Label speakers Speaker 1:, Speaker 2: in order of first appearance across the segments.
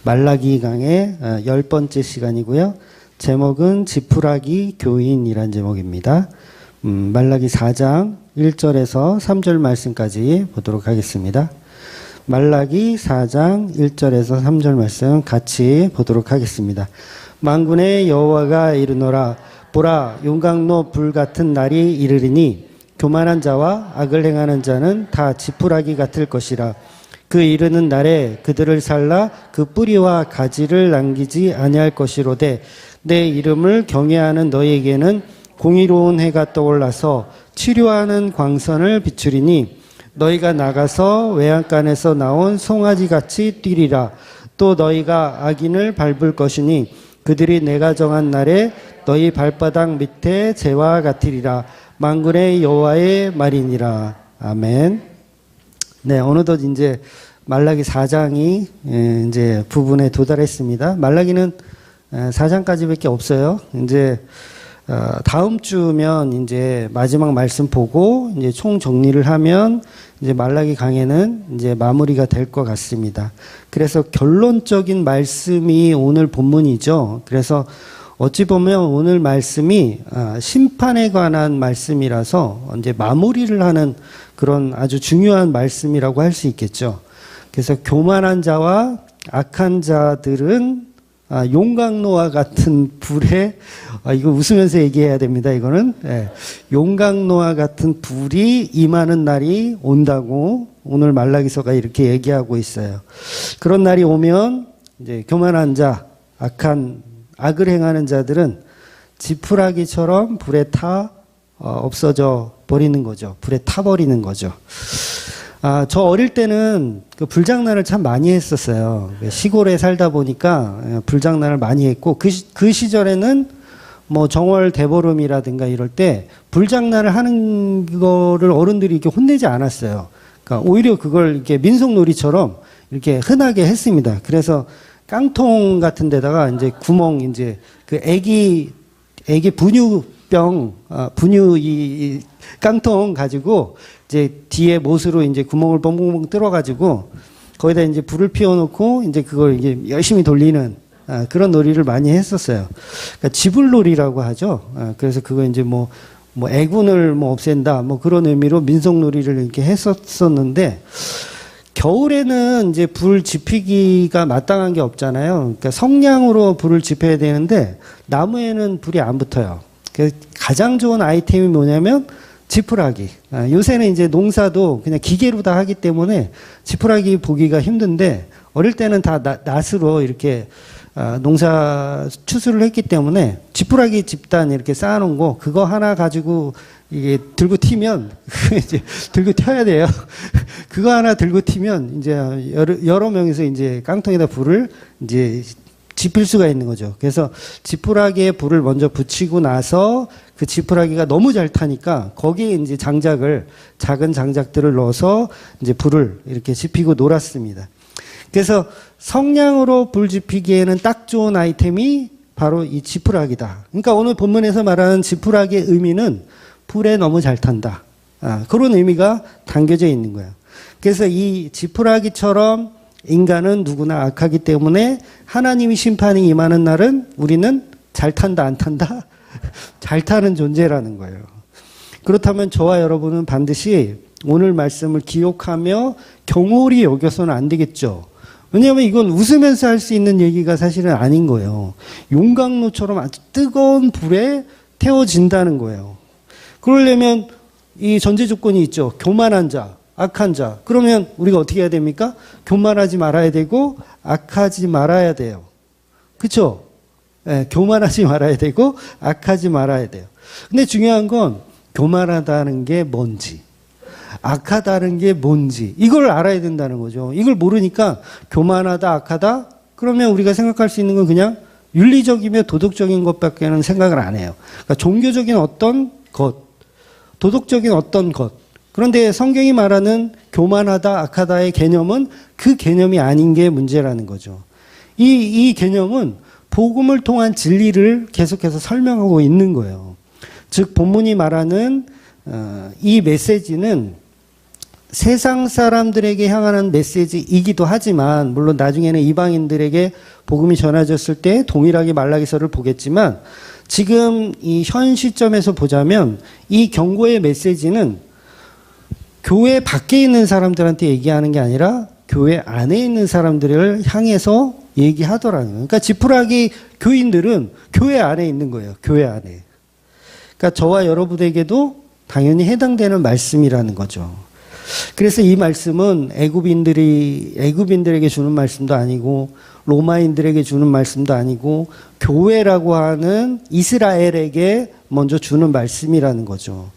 Speaker 1: 말라기 강의 10번째 시간이고요. 제목은 지푸라기 교인이란 제목입니다. 말라기 4장 1절에서 3절 말씀까지 보도록 하겠습니다. 말라기 4장 1절에서 3절 말씀 같이 보도록 하겠습니다. 만군의 여호와가 이르노라. 보라, 용광로 불 같은 날이 이르리니 교만한 자와 악을 행하는 자는 다 지푸라기 같을 것이라. 그 이르는 날에 그들을 살라 그 뿌리와 가지를 남기지 아니할 것이로되 내 이름을 경외하는 너희에게는 공의로운 해가 떠올라서 치료하는 광선을 비추리니 너희가 나가서 외양간에서 나온 송아지같이 뛰리라. 또 너희가 악인을 밟을 것이니 그들이 내가 정한 날에 너희 발바닥 밑에 재와 같으리라. 만군의 여호와의 말이니라. 아멘. 네, 어느덧 이제 말라기 4장이 이제 부분에 도달했습니다. 말라기는 4장까지밖에 없어요. 이제 다음 주면 이제 마지막 말씀 보고 이제 총 정리를 하면 이제 말라기 강해는 이제 마무리가 될 것 같습니다. 그래서 결론적인 말씀이 오늘 본문이죠. 그래서 어찌 보면 오늘 말씀이 심판에 관한 말씀이라서 이제 마무리를 하는 그런 아주 중요한 말씀이라고 할 수 있겠죠. 그래서 교만한 자와 악한 자들은 용광로와 같은 불에 이거 웃으면서 얘기해야 됩니다. 이거는 용광로와 같은 불이 임하는 날이 온다고 오늘 말라기서가 이렇게 얘기하고 있어요. 그런 날이 오면 이제 교만한 자, 악을 행하는 자들은 지푸라기처럼 불에 타 없어져 버리는 거죠. 불에 타버리는 거죠. 저 어릴 때는 그 불장난을 참 많이 했었어요. 시골에 살다 보니까 불장난을 많이 했고, 그 시절에는 뭐 정월 대보름이라든가 이럴 때 불장난을 하는 거를 어른들이 이렇게 혼내지 않았어요. 그러니까 오히려 그걸 이렇게 민속놀이처럼 이렇게 흔하게 했습니다. 그래서 깡통 같은 데다가 이제 구멍, 이제 그 애기 분유병, 분유 이 깡통 가지고 이제 뒤에 못으로 이제 구멍을 뻥뻥뻥 뚫어가지고 거기다 이제 불을 피워놓고 이제 그걸 이제 열심히 돌리는 그런 놀이를 많이 했었어요. 그러니까 지불놀이라고 하죠. 그래서 그거 이제 뭐 애군을 없앤다 뭐 그런 의미로 민속놀이를 이렇게 했었었는데 겨울에는 이제 불 지피기가 마땅한 게 없잖아요. 그러니까 성냥으로 불을 지펴야 되는데 나무에는 불이 안 붙어요. 그래서 가장 좋은 아이템이 뭐냐면 지푸라기. 요새는 이제 농사도 그냥 기계로 다 하기 때문에 지푸라기 보기가 힘든데 어릴 때는 다 낫으로 이렇게 농사 추수를 했기 때문에 지푸라기 집단 이렇게 쌓아놓은 거 그거 하나 가지고 이게 들고 튀면 이제 들고 튀어야 돼요. 그거 하나 들고 튀면 이제 여러 명이서 이제 깡통에다 불을 이제 지필 수가 있는 거죠. 그래서 지푸라기에 불을 먼저 붙이고 나서 그 지푸라기가 너무 잘 타니까 거기에 이제 작은 장작들을 넣어서 이제 불을 이렇게 지피고 놀았습니다. 그래서 성냥으로 불 지피기에는 딱 좋은 아이템이 바로 이 지푸라기다. 그러니까 오늘 본문에서 말하는 지푸라기의 의미는 불에 너무 잘 탄다. 그런 의미가 담겨져 있는 거예요. 그래서 이 지푸라기처럼 인간은 누구나 악하기 때문에 하나님이 심판이 임하는 날은 우리는 잘 탄다, 안 탄다? 잘 타는 존재라는 거예요. 그렇다면 저와 여러분은 반드시 오늘 말씀을 기억하며 경홀히 여겨서는 안 되겠죠. 왜냐하면 이건 웃으면서 할 수 있는 얘기가 사실은 아닌 거예요. 용광로처럼 아주 뜨거운 불에 태워진다는 거예요. 그러려면 이 전제 조건이 있죠. 교만한 자, 악한 자. 그러면 우리가 어떻게 해야 됩니까? 교만하지 말아야 되고 악하지 말아야 돼요. 그렇죠? 교만하지 말아야 되고 악하지 말아야 돼요. 근데 중요한 건 교만하다는 게 뭔지, 악하다는 게 뭔지 이걸 알아야 된다는 거죠. 이걸 모르니까 교만하다, 악하다 그러면 우리가 생각할 수 있는 건 그냥 윤리적이며 도덕적인 것밖에는 생각을 안 해요. 그러니까 종교적인 어떤 것, 도덕적인 어떤 것. 그런데 성경이 말하는 교만하다, 악하다의 개념은 그 개념이 아닌 게 문제라는 거죠. 이 개념은 복음을 통한 진리를 계속해서 설명하고 있는 거예요. 즉 본문이 말하는 이 메시지는 세상 사람들에게 향하는 메시지이기도 하지만, 물론 나중에는 이방인들에게 복음이 전해졌을 때 동일하게 말라기서를 보겠지만, 지금 이 현 시점에서 보자면 이 경고의 메시지는 교회 밖에 있는 사람들한테 얘기하는 게 아니라 교회 안에 있는 사람들을 향해서 얘기하더라는 거예요. 그러니까 지푸라기 교인들은 교회 안에 있는 거예요. 교회 안에. 그러니까 저와 여러분에게도 당연히 해당되는 말씀이라는 거죠. 그래서 이 말씀은 애굽인들에게 주는 말씀도 아니고 로마인들에게 주는 말씀도 아니고 교회라고 하는 이스라엘에게 먼저 주는 말씀이라는 거죠.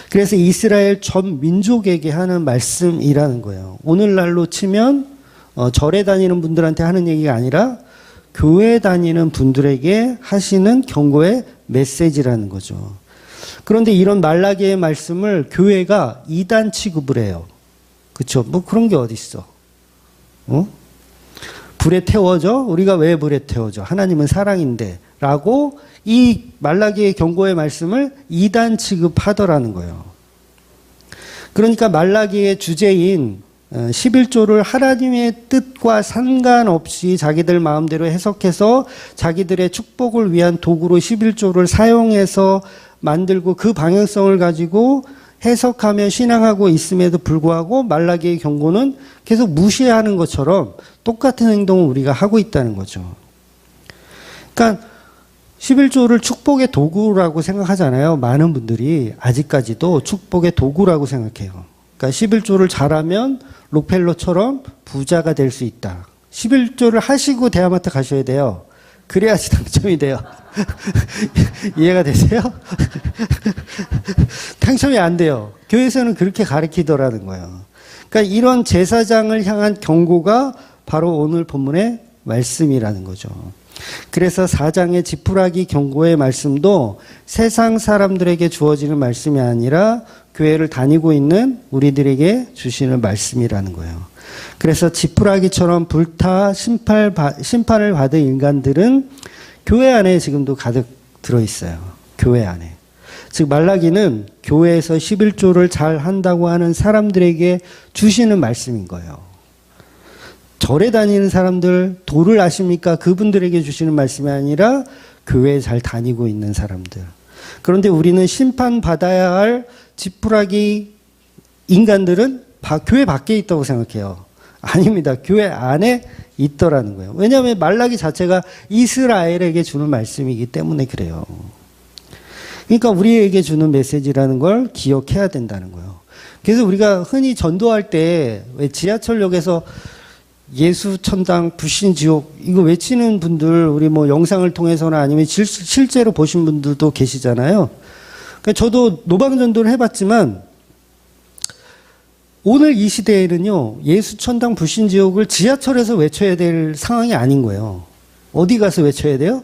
Speaker 1: 그래서 이스라엘 전 민족에게 하는 말씀이라는 거예요. 오늘날로 치면 절에 다니는 분들한테 하는 얘기가 아니라 교회 다니는 분들에게 하시는 경고의 메시지라는 거죠. 그런데 이런 말라기의 말씀을 교회가 이단 취급을 해요. 그렇죠? 뭐 그런 게 어디 있어? 불에 태워져? 우리가 왜 불에 태워져? 하나님은 사랑인데 라고 이 말라기의 경고의 말씀을 이단 취급하더라는 거예요. 그러니까 말라기의 주제인 11조를 하나님의 뜻과 상관없이 자기들 마음대로 해석해서 자기들의 축복을 위한 도구로 11조를 사용해서 만들고 그 방향성을 가지고 해석하며 신앙하고 있음에도 불구하고 말라기의 경고는 계속 무시하는 것처럼 똑같은 행동을 우리가 하고 있다는 거죠. 그러니까 11조를 축복의 도구라고 생각하잖아요. 많은 분들이 아직까지도 축복의 도구라고 생각해요. 그러니까 11조를 잘하면 록펠러처럼 부자가 될 수 있다. 11조를 하시고 대하마트 가셔야 돼요. 그래야지 당첨이 돼요. 이해가 되세요? 당첨이 안 돼요. 교회에서는 그렇게 가르치더라는 거예요. 그러니까 이런 제사장을 향한 경고가 바로 오늘 본문의 말씀이라는 거죠. 그래서 4장의 지푸라기 경고의 말씀도 세상 사람들에게 주어지는 말씀이 아니라 교회를 다니고 있는 우리들에게 주시는 말씀이라는 거예요. 그래서 지푸라기처럼 불타 심판을 받은 인간들은 교회 안에 지금도 가득 들어있어요. 교회 안에. 즉 말라기는 교회에서 11조를 잘 한다고 하는 사람들에게 주시는 말씀인 거예요. 절에 다니는 사람들, 도를 아십니까? 그분들에게 주시는 말씀이 아니라 교회에 잘 다니고 있는 사람들. 그런데 우리는 심판받아야 할 지푸라기 인간들은 교회 밖에 있다고 생각해요. 아닙니다. 교회 안에 있더라는 거예요. 왜냐하면 말라기 자체가 이스라엘에게 주는 말씀이기 때문에 그래요. 그러니까 우리에게 주는 메시지라는 걸 기억해야 된다는 거예요. 그래서 우리가 흔히 전도할 때 왜 지하철역에서 예수 천당 불신 지옥 이거 외치는 분들 우리 뭐 영상을 통해서나 아니면 실제로 보신 분들도 계시잖아요. 그러니까 저도 노방전도를 해봤지만 오늘 이 시대에는요 예수 천당 불신 지옥을 지하철에서 외쳐야 될 상황이 아닌 거예요. 어디 가서 외쳐야 돼요?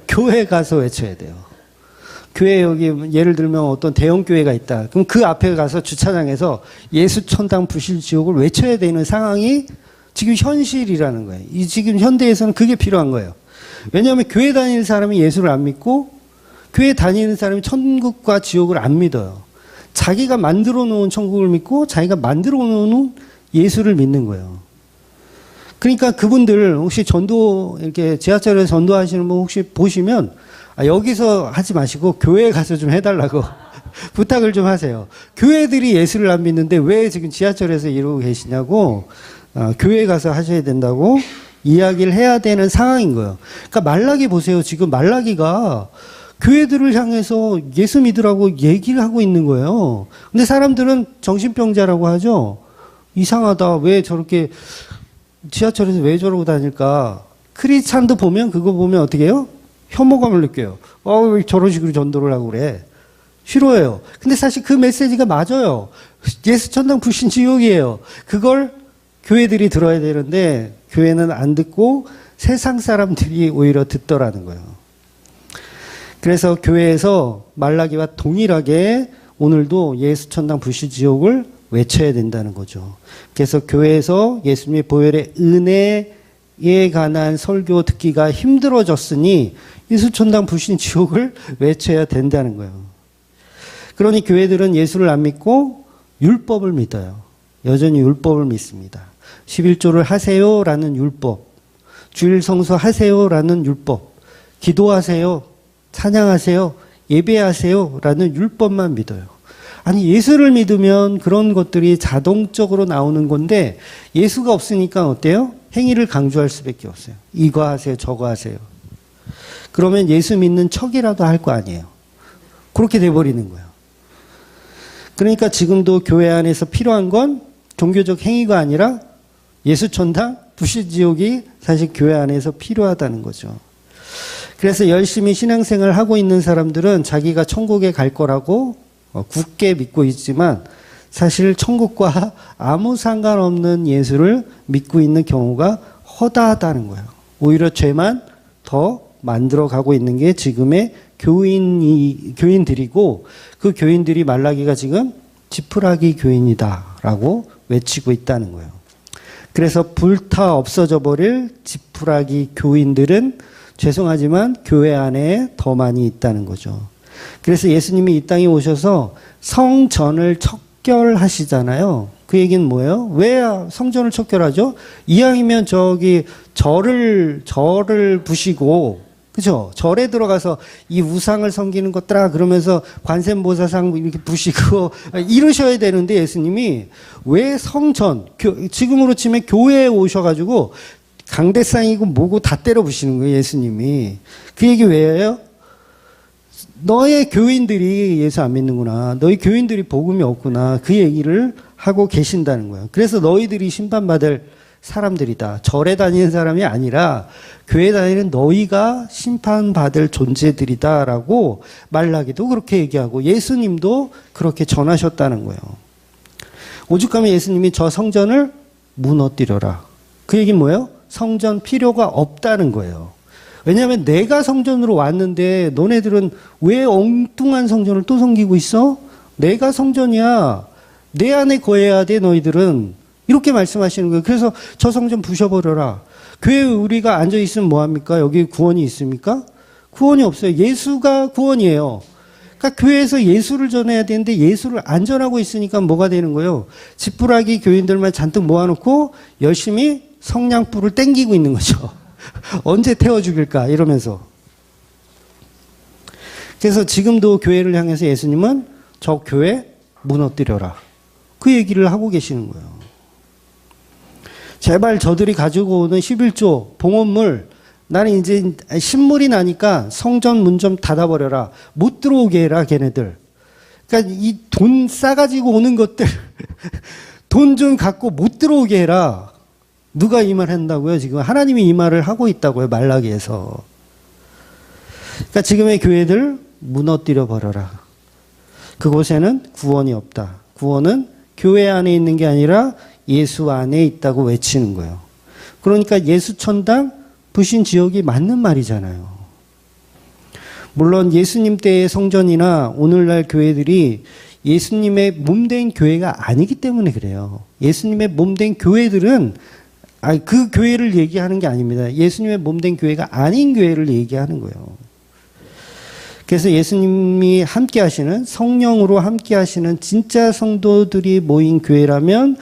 Speaker 1: 교회 가서 외쳐야 돼요. 교회 여기 예를 들면 어떤 대형 교회가 있다. 그럼 그 앞에 가서 주차장에서 예수 천당 불신 지옥을 외쳐야 되는 상황이 지금 현실이라는 거예요. 지금 현대에서는 그게 필요한 거예요. 왜냐하면 교회 다니는 사람이 예수를 안 믿고 교회 다니는 사람이 천국과 지옥을 안 믿어요. 자기가 만들어 놓은 천국을 믿고 자기가 만들어 놓은 예수를 믿는 거예요. 그러니까 그분들 혹시 전도 이렇게 지하철에서 전도하시는 분 혹시 보시면 여기서 하지 마시고 교회에 가서 좀 해달라고 부탁을 좀 하세요. 교회들이 예수를 안 믿는데 왜 지금 지하철에서 이러고 계시냐고 교회에 가서 하셔야 된다고 이야기를 해야 되는 상황인 거예요. 그러니까 말라기 보세요. 지금 말라기가 교회들을 향해서 예수 믿으라고 얘기를 하고 있는 거예요. 근데 사람들은 정신병자라고 하죠. 이상하다. 왜 저렇게 지하철에서 왜 저러고 다닐까? 크리스찬도 보면 그거 보면 어떻게 해요? 혐오감을 느껴요. 왜 저런 식으로 전도를 하고 그래? 싫어해요. 근데 사실 그 메시지가 맞아요. 예수 천당 불신 지옥이에요. 그걸 교회들이 들어야 되는데 교회는 안 듣고 세상 사람들이 오히려 듣더라는 거예요. 그래서 교회에서 말라기와 동일하게 오늘도 예수 천당 불신 지옥을 외쳐야 된다는 거죠. 그래서 교회에서 예수님의 보혈의 은혜에 관한 설교 듣기가 힘들어졌으니 예수 천당 불신 지옥을 외쳐야 된다는 거예요. 그러니 교회들은 예수를 안 믿고 율법을 믿어요. 여전히 율법을 믿습니다. 11조를 하세요라는 율법, 주일 성수하세요라는 율법, 기도하세요, 찬양하세요, 예배하세요라는 율법만 믿어요. 아니, 예수를 믿으면 그런 것들이 자동적으로 나오는 건데 예수가 없으니까 어때요? 행위를 강조할 수밖에 없어요. 이거 하세요, 저거 하세요. 그러면 예수 믿는 척이라도 할 거 아니에요. 그렇게 돼버리는 거예요. 그러니까 지금도 교회 안에서 필요한 건 종교적 행위가 아니라 예수천당, 불신지옥이 사실 교회 안에서 필요하다는 거죠. 그래서 열심히 신앙생활을 하고 있는 사람들은 자기가 천국에 갈 거라고 굳게 믿고 있지만 사실 천국과 아무 상관없는 예수를 믿고 있는 경우가 허다하다는 거예요. 오히려 죄만 더 만들어가고 있는 게 지금의 교인들이고, 그 교인들이 말라기가 지금 지푸라기 교인이다라고 외치고 있다는 거예요. 그래서 불타 없어져 버릴 지푸라기 교인들은 죄송하지만 교회 안에 더 많이 있다는 거죠. 그래서 예수님이 이 땅에 오셔서 성전을 척결하시잖아요. 그 얘기는 뭐예요? 왜 성전을 척결하죠? 이왕이면 저기 절을 부시고, 그죠? 절에 들어가서 이 우상을 섬기는 것들아 그러면서 관세음보살상 이렇게 부시고 이러셔야 되는데 예수님이 왜 성전, 지금으로 치면 교회에 오셔가지고 강대상이고 뭐고 다 때려 부시는 거예요, 예수님이. 그 얘기 왜 해요? 너의 교인들이 예수 안 믿는구나. 너희 교인들이 복음이 없구나. 그 얘기를 하고 계신다는 거예요. 그래서 너희들이 심판받을 사람들이다. 절에 다니는 사람이 아니라 교회 다니는 너희가 심판받을 존재들이다라고 말라기도 그렇게 얘기하고 예수님도 그렇게 전하셨다는 거예요. 오죽하면 예수님이 저 성전을 무너뜨려라. 그 얘기는 뭐예요? 성전 필요가 없다는 거예요. 왜냐하면 내가 성전으로 왔는데 너네들은 왜 엉뚱한 성전을 또 섬기고 있어? 내가 성전이야. 내 안에 거해야 돼, 너희들은. 이렇게 말씀하시는 거예요. 그래서 저 성전 부셔버려라. 교회에 우리가 앉아있으면 뭐합니까? 여기 구원이 있습니까? 구원이 없어요. 예수가 구원이에요. 그러니까 교회에서 예수를 전해야 되는데 예수를 안 전하고 있으니까 뭐가 되는 거예요? 지푸라기 교인들만 잔뜩 모아놓고 열심히 성냥불을 땡기고 있는 거죠. 언제 태워 죽일까 이러면서. 그래서 지금도 교회를 향해서 예수님은 저 교회 무너뜨려라. 그 얘기를 하고 계시는 거예요. 제발 저들이 가지고 오는 11조 봉헌물, 나는 이제 신물이 나니까 성전 문 좀 닫아버려라. 못 들어오게 해라, 걔네들. 그러니까 이 돈 싸가지고 오는 것들, 돈 좀 갖고 못 들어오게 해라. 누가 이 말 한다고요? 지금 하나님이 이 말을 하고 있다고요, 말라기에서. 그러니까 지금의 교회들 무너뜨려 버려라. 그곳에는 구원이 없다. 구원은 교회 안에 있는 게 아니라 예수 안에 있다고 외치는 거예요. 그러니까 예수천당 불신지옥이 맞는 말이잖아요. 물론 예수님 때의 성전이나 오늘날 교회들이 예수님의 몸된 교회가 아니기 때문에 그래요. 예수님의 몸된 교회들은 그 교회를 얘기하는 게 아닙니다. 예수님의 몸된 교회가 아닌 교회를 얘기하는 거예요. 그래서 예수님이 함께 하시는, 성령으로 함께 하시는 진짜 성도들이 모인 교회라면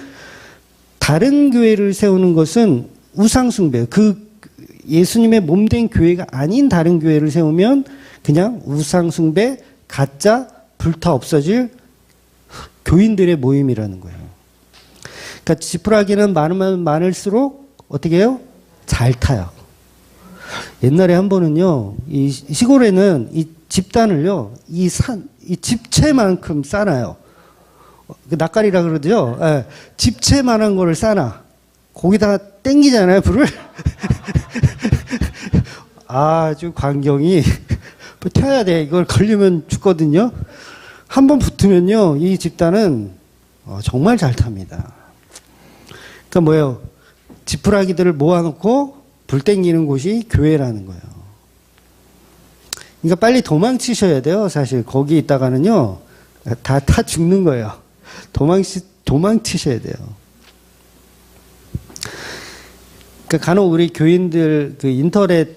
Speaker 1: 다른 교회를 세우는 것은 우상숭배, 그 예수님의 몸된 교회가 아닌 다른 교회를 세우면 그냥 우상숭배, 가짜, 불타 없어질 교인들의 모임이라는 거예요. 그러니까 지푸라기는 많으면 많을수록 어떻게 해요? 잘 타요. 옛날에 한 번은요, 이 시골에는 이 집단을요, 이 집채만큼 싸놔요. 낯가리라 그러죠? 예, 집채만한 거를 싸놔. 거기다가 땡기잖아요, 불을. 아주 광경이 펴야 돼. 이걸 걸리면 죽거든요. 한번 붙으면요, 이 집단은 정말 잘 탑니다. 그러니까 뭐예요? 지푸라기들을 모아놓고 불 땡기는 곳이 교회라는 거예요. 그러니까 빨리 도망치셔야 돼요. 사실 거기 있다가는요, 다 죽는 거예요. 도망치셔야 돼요. 그러니까 간혹 우리 교인들, 그 인터넷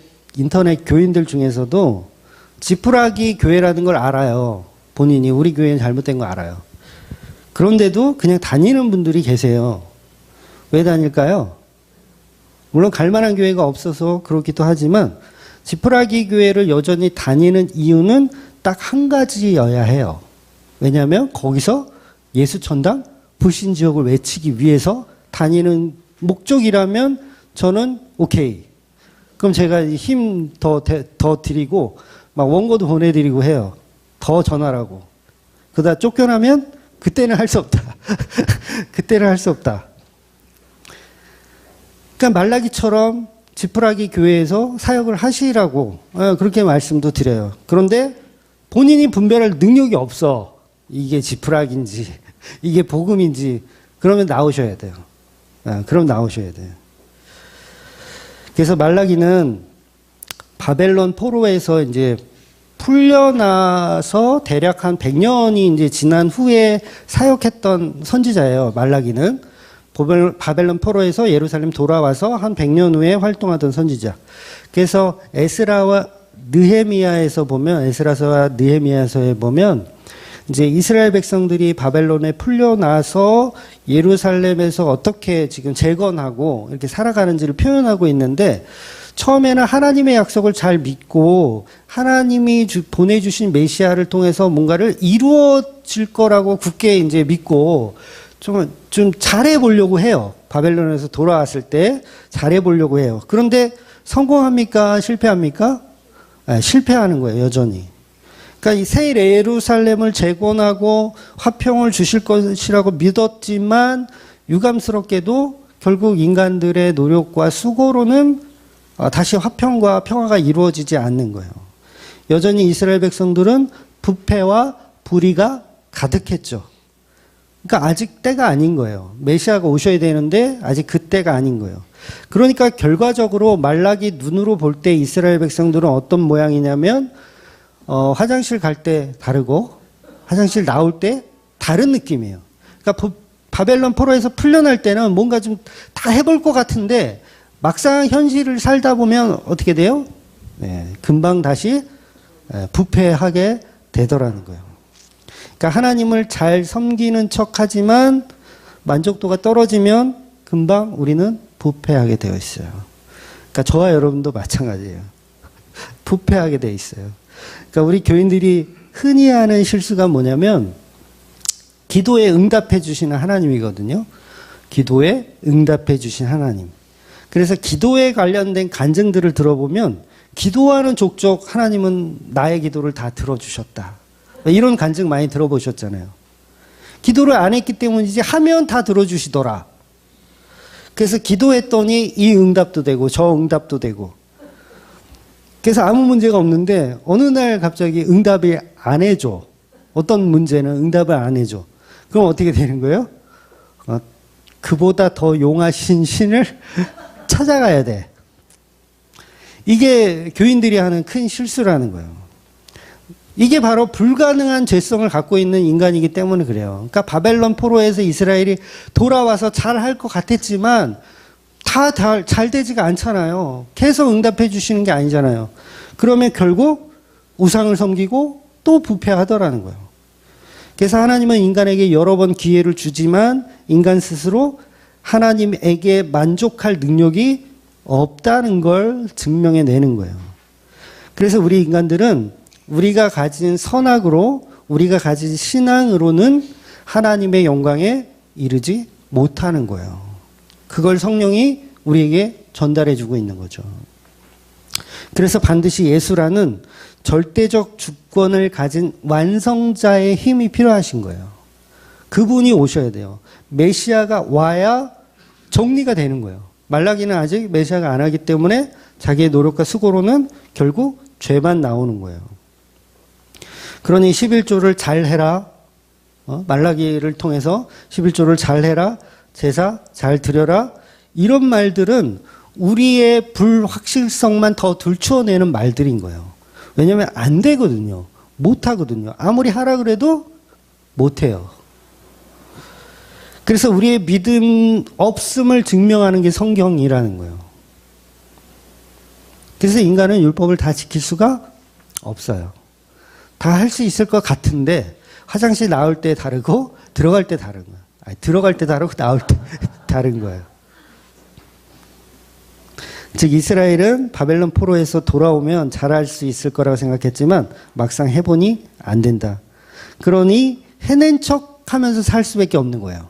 Speaker 1: 교인들 중에서도 지푸라기 교회라는 걸 알아요. 본인이 우리 교회는 잘못된 거 알아요. 그런데도 그냥 다니는 분들이 계세요. 왜 다닐까요? 물론 갈 만한 교회가 없어서 그렇기도 하지만 지푸라기 교회를 여전히 다니는 이유는 딱 한 가지여야 해요. 왜냐하면 거기서 예수천당 불신지역을 외치기 위해서 다니는 목적이라면 저는 오케이. 그럼 제가 힘 더 드리고 막 원고도 보내드리고 해요. 더 전하라고. 그러다 쫓겨나면 그때는 할 수 없다. 그때는 할 수 없다. 그러니까 말라기처럼 지푸라기 교회에서 사역을 하시라고 그렇게 말씀도 드려요. 그런데 본인이 분별할 능력이 없어. 이게 지푸라기인지 이게 복음인지 그러면 나오셔야 돼요. 그럼 나오셔야 돼요. 그래서 말라기는 바벨론 포로에서 이제 풀려나서 대략 한 100년이 이제 지난 후에 사역했던 선지자예요. 말라기는 바벨론 포로에서 예루살렘 돌아와서 한 100년 후에 활동하던 선지자. 그래서 에스라와 느헤미야에서 보면 에스라서와 느헤미야서에 보면 이제 이스라엘 백성들이 바벨론에 풀려나서 예루살렘에서 어떻게 지금 재건하고 이렇게 살아가는지를 표현하고 있는데 처음에는 하나님의 약속을 잘 믿고 하나님이 보내주신 메시아를 통해서 뭔가를 이루어질 거라고 굳게 이제 믿고 좀 잘해보려고 해요. 바벨론에서 돌아왔을 때 잘해보려고 해요. 그런데 성공합니까? 실패합니까? 실패하는 거예요, 여전히. 그러니까 이 새 예루살렘을 재건하고 화평을 주실 것이라고 믿었지만 유감스럽게도 결국 인간들의 노력과 수고로는 다시 화평과 평화가 이루어지지 않는 거예요. 여전히 이스라엘 백성들은 부패와 불의가 가득했죠. 그러니까 아직 때가 아닌 거예요. 메시아가 오셔야 되는데 아직 그 때가 아닌 거예요. 그러니까 결과적으로 말라기 눈으로 볼 때 이스라엘 백성들은 어떤 모양이냐면 화장실 갈 때 다르고 화장실 나올 때 다른 느낌이에요. 그러니까 바벨론 포로에서 풀려날 때는 뭔가 좀 다 해볼 것 같은데 막상 현실을 살다 보면 어떻게 돼요? 금방 다시 부패하게 되더라는 거예요. 그러니까 하나님을 잘 섬기는 척하지만 만족도가 떨어지면 금방 우리는 부패하게 되어 있어요. 그러니까 저와 여러분도 마찬가지예요. 부패하게 되어 있어요. 그러니까 우리 교인들이 흔히 하는 실수가 뭐냐면 기도에 응답해 주시는 하나님이거든요. 기도에 응답해 주신 하나님. 그래서 기도에 관련된 간증들을 들어보면 기도하는 족족 하나님은 나의 기도를 다 들어주셨다. 이런 간증 많이 들어보셨잖아요. 기도를 안 했기 때문이지 하면 다 들어주시더라. 그래서 기도했더니 이 응답도 되고 저 응답도 되고 그래서 아무 문제가 없는데 어느 날 갑자기 응답이 안 해줘. 어떤 문제는 응답을 안 해줘. 그럼 어떻게 되는 거예요? 그보다 더 용하신 신을 찾아가야 돼. 이게 교인들이 하는 큰 실수라는 거예요. 이게 바로 불가능한 죄성을 갖고 있는 인간이기 때문에 그래요. 그러니까 바벨론 포로에서 이스라엘이 돌아와서 잘 할 것 같았지만 다 잘 되지가 않잖아요. 계속 응답해 주시는 게 아니잖아요. 그러면 결국 우상을 섬기고 또 부패하더라는 거예요. 그래서 하나님은 인간에게 여러 번 기회를 주지만 인간 스스로 하나님에게 만족할 능력이 없다는 걸 증명해 내는 거예요. 그래서 우리 인간들은 우리가 가진 선악으로 우리가 가진 신앙으로는 하나님의 영광에 이르지 못하는 거예요. 그걸 성령이 우리에게 전달해 주고 있는 거죠. 그래서 반드시 예수라는 절대적 주권을 가진 완성자의 힘이 필요하신 거예요. 그분이 오셔야 돼요. 메시아가 와야 정리가 되는 거예요. 말라기는 아직 메시아가 안 하기 때문에 자기의 노력과 수고로는 결국 죄만 나오는 거예요. 그러니 11조를 잘 해라. 말라기를 통해서 11조를 잘 해라. 제사 잘 드려라. 이런 말들은 우리의 불확실성만 더 들추어내는 말들인 거예요. 왜냐하면 안 되거든요. 못 하거든요. 아무리 하라 그래도 못 해요. 그래서 우리의 믿음 없음을 증명하는 게 성경이라는 거예요. 그래서 인간은 율법을 다 지킬 수가 없어요. 다 할 수 있을 것 같은데 화장실 나올 때 다르고 들어갈 때 다른 거야. 아니, 들어갈 때 다르고 나올 때 다른 거예요. 즉 이스라엘은 바벨론 포로에서 돌아오면 잘할 수 있을 거라고 생각했지만 막상 해보니 안 된다. 그러니 해낸 척 하면서 살 수밖에 없는 거예요.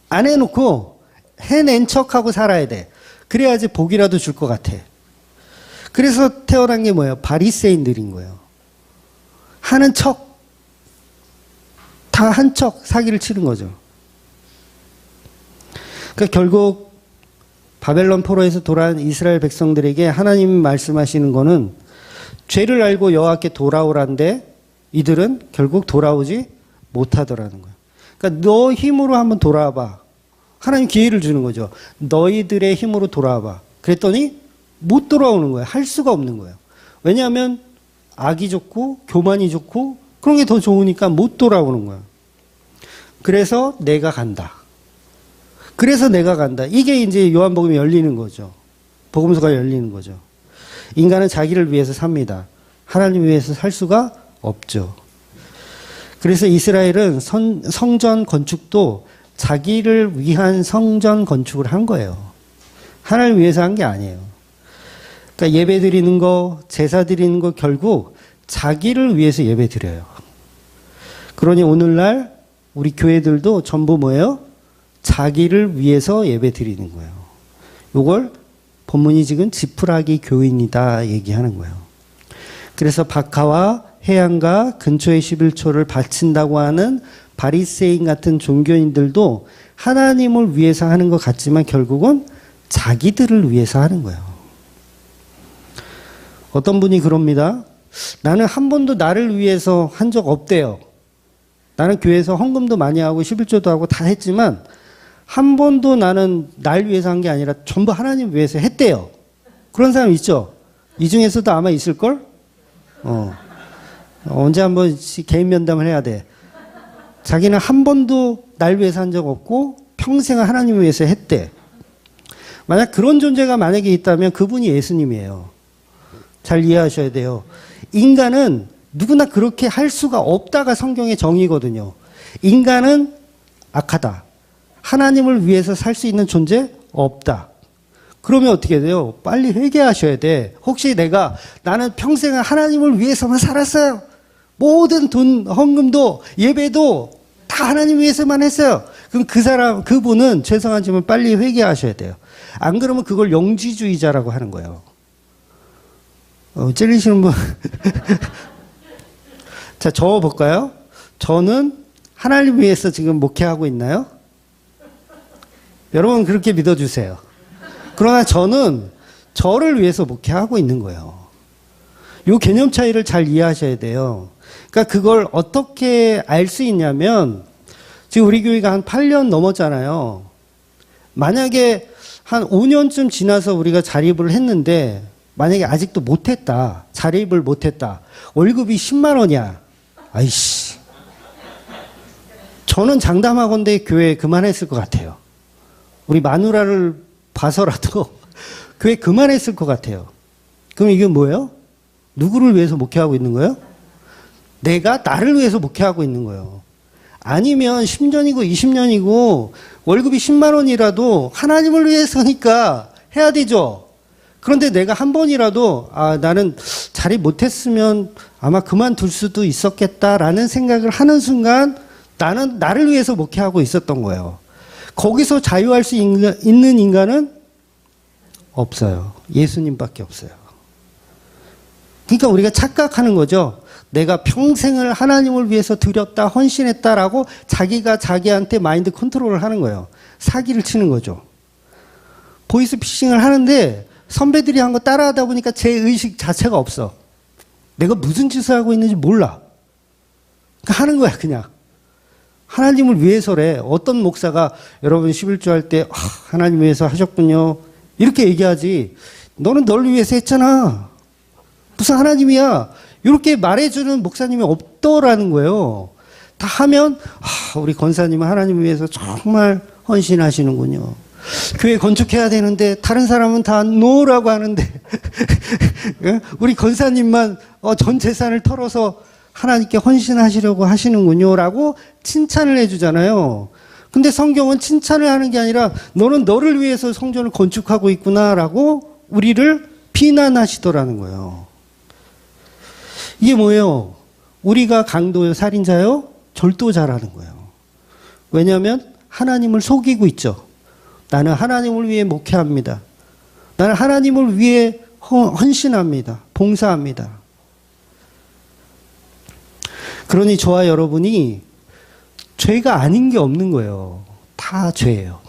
Speaker 1: 안 해놓고 해낸 척하고 살아야 돼. 그래야지 복이라도 줄 것 같아. 그래서 태어난 게 뭐예요? 바리새인들인 거예요. 하는 척, 다 한 척 사기를 치는 거죠. 그러니까 결국 바벨론 포로에서 돌아온 이스라엘 백성들에게 하나님 말씀하시는 거는 죄를 알고 여호와께 돌아오란데 이들은 결국 돌아오지 못하더라는 거예요. 그러니까 너 힘으로 한번 돌아와봐. 하나님 기회를 주는 거죠. 너희들의 힘으로 돌아와봐. 그랬더니 못 돌아오는 거예요. 할 수가 없는 거예요. 왜냐하면 악이 좋고 교만이 좋고 그런 게 더 좋으니까 못 돌아오는 거예요. 그래서 내가 간다. 그래서 내가 간다. 이게 이제 요한복음이 열리는 거죠. 복음서가 열리는 거죠. 인간은 자기를 위해서 삽니다. 하나님 위해서 살 수가 없죠. 그래서 이스라엘은 성전 건축도 자기를 위한 성전 건축을 한 거예요. 하나님 위해서 한 게 아니에요. 그러니까 예배 드리는 거, 제사 드리는 거 결국 자기를 위해서 예배 드려요. 그러니 오늘날 우리 교회들도 전부 뭐예요? 자기를 위해서 예배 드리는 거예요. 이걸 본문이 지금 지푸라기 교인이다 얘기하는 거예요. 그래서 박하와 해안가 근처의 11조를 바친다고 하는 바리새인 같은 종교인들도 하나님을 위해서 하는 것 같지만 결국은 자기들을 위해서 하는 거예요. 어떤 분이 그럽니다. 나는 한 번도 나를 위해서 한 적 없대요. 나는 교회에서 헌금도 많이 하고 11조도 하고 다 했지만 한 번도 나는 날 위해서 한 게 아니라 전부 하나님 위해서 했대요. 그런 사람 있죠? 이 중에서도 아마 있을걸? 언제 한번 개인 면담을 해야 돼. 자기는 한 번도 날 위해서 한 적 없고 평생을 하나님 위해서 했대. 만약 그런 존재가 만약에 있다면 그분이 예수님이에요. 잘 이해하셔야 돼요. 인간은 누구나 그렇게 할 수가 없다가 성경의 정의거든요. 인간은 악하다. 하나님을 위해서 살 수 있는 존재 없다. 그러면 어떻게 돼요? 빨리 회개하셔야 돼. 혹시 나는 평생을 하나님을 위해서만 살았어요. 모든 돈, 헌금도, 예배도 다 하나님 위해서만 했어요. 그럼 그분은 죄송하지만 빨리 회개하셔야 돼요. 안 그러면 그걸 영지주의자라고 하는 거예요. 찔리시는 분. 자, 적어볼까요? 저는 하나님 위해서 지금 목회하고 있나요? 여러분 그렇게 믿어주세요. 그러나 저는 저를 위해서 목회하고 있는 거예요. 이 개념 차이를 잘 이해하셔야 돼요. 그러니까 그걸 어떻게 알 수 있냐면 지금 우리 교회가 한 8년 넘었잖아요. 만약에 한 5년쯤 지나서 우리가 자립을 했는데 만약에 아직도 못했다. 자립을 못했다. 월급이 10만 원이야. 아이씨. 저는 장담하건대 교회 그만했을 것 같아요. 우리 마누라를 봐서라도 교회 그만했을 것 같아요. 그럼 이게 뭐예요? 누구를 위해서 목회하고 있는 거예요? 내가 나를 위해서 목회하고 있는 거예요. 아니면 10년이고 20년이고 월급이 10만 원이라도 하나님을 위해서니까 해야 되죠. 그런데 내가 한 번이라도 나는 자립 못했으면 아마 그만둘 수도 있었겠다라는 생각을 하는 순간 나는 나를 위해서 목회하고 있었던 거예요. 거기서 자유할 수 있는 인간은 없어요. 예수님밖에 없어요. 그러니까 우리가 착각하는 거죠. 내가 평생을 하나님을 위해서 드렸다, 헌신했다라고 자기가 자기한테 마인드 컨트롤을 하는 거예요. 사기를 치는 거죠. 보이스피싱을 하는데 선배들이 한 거 따라하다 보니까 제 의식 자체가 없어. 내가 무슨 짓을 하고 있는지 몰라. 그러니까 하는 거야, 그냥. 하나님을 위해서래. 어떤 목사가 여러분 11조 할 때 하나님 위해서 하셨군요. 이렇게 얘기하지. 너는 널 위해서 했잖아. 무슨 하나님이야. 이렇게 말해주는 목사님이 없더라는 거예요. 다 하면 우리 권사님은 하나님을 위해서 정말 헌신하시는군요. 교회 건축해야 되는데 다른 사람은 다 노라고 하는데 우리 권사님만 전 재산을 털어서 하나님께 헌신하시려고 하시는군요. 라고 칭찬을 해주잖아요. 근데 성경은 칭찬을 하는 게 아니라 너는 너를 위해서 성전을 건축하고 있구나. 라고 우리를 비난하시더라는 거예요. 이게 뭐예요? 우리가 강도요, 살인자요, 절도자라는 거예요. 왜냐하면 하나님을 속이고 있죠. 나는 하나님을 위해 목회합니다. 나는 하나님을 위해 헌신합니다. 봉사합니다. 그러니 저와 여러분이 죄가 아닌 게 없는 거예요. 다 죄예요.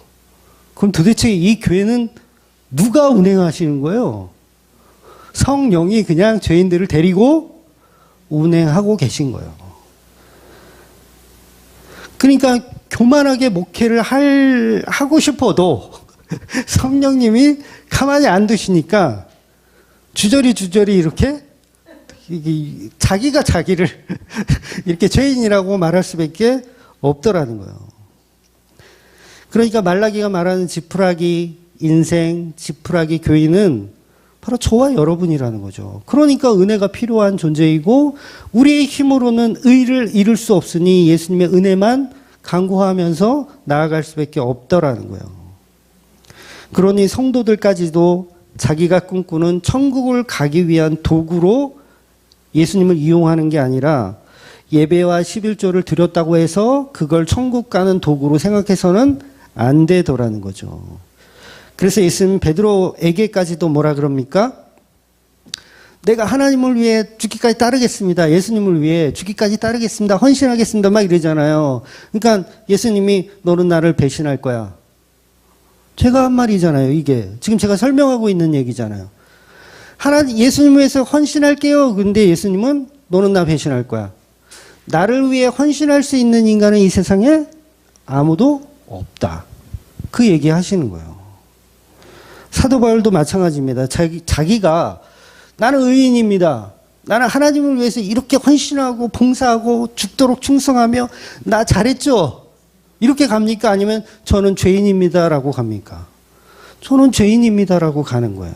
Speaker 1: 그럼 도대체 이 교회는 누가 운행하시는 거예요? 성령이 그냥 죄인들을 데리고 운행하고 계신 거예요. 그러니까 교만하게 목회를 하고 싶어도 성령님이 가만히 안 두시니까 주저리 이렇게 자기가 자기를 이렇게 죄인이라고 말할 수밖에 없더라는 거예요. 그러니까 말라기가 말하는 지푸라기 인생, 지푸라기 교인은 바로 저와 여러분이라는 거죠. 그러니까 은혜가 필요한 존재이고 우리의 힘으로는 의를 이룰 수 없으니 예수님의 은혜만 간구하면서 나아갈 수밖에 없더라는 거예요. 그러니 성도들까지도 자기가 꿈꾸는 천국을 가기 위한 도구로 예수님을 이용하는 게 아니라 예배와 11조를 드렸다고 해서 그걸 천국 가는 도구로 생각해서는 안 되더라는 거죠. 그래서 예수님 베드로에게까지도 뭐라 그럽니까? 내가 하나님을 위해 죽기까지 따르겠습니다. 예수님을 위해 죽기까지 따르겠습니다. 헌신하겠습니다. 막 이러잖아요. 그러니까 예수님이 너는 나를 배신할 거야. 제가 한 말이잖아요. 이게 지금 제가 설명하고 있는 얘기잖아요. 예수님을 위해서 헌신할게요. 근데 예수님은 너는 나 배신할 거야. 나를 위해 헌신할 수 있는 인간은 이 세상에 아무도 없다. 그 얘기 하시는 거예요. 사도 바울도 마찬가지입니다. 자기가 나는 의인입니다. 나는 하나님을 위해서 이렇게 헌신하고 봉사하고 죽도록 충성하며 나 잘했죠? 이렇게 갑니까? 아니면 저는 죄인입니다라고 갑니까? 저는 죄인입니다라고 가는 거예요.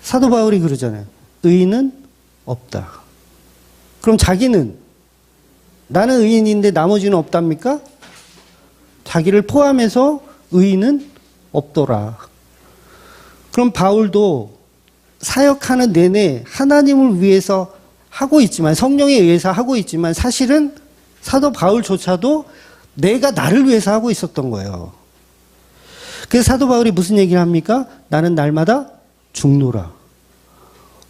Speaker 1: 사도 바울이 그러잖아요. 의인은 없다. 그럼 자기는 나는 의인인데 나머지는 없답니까? 자기를 포함해서 의인은 없더라. 그럼 바울도 사역하는 내내 하나님을 위해서 하고 있지만 성령에 의해서 하고 있지만 사실은 사도 바울조차도 내가 나를 위해서 하고 있었던 거예요. 그래서 사도 바울이 무슨 얘기를 합니까? 나는 날마다 죽노라.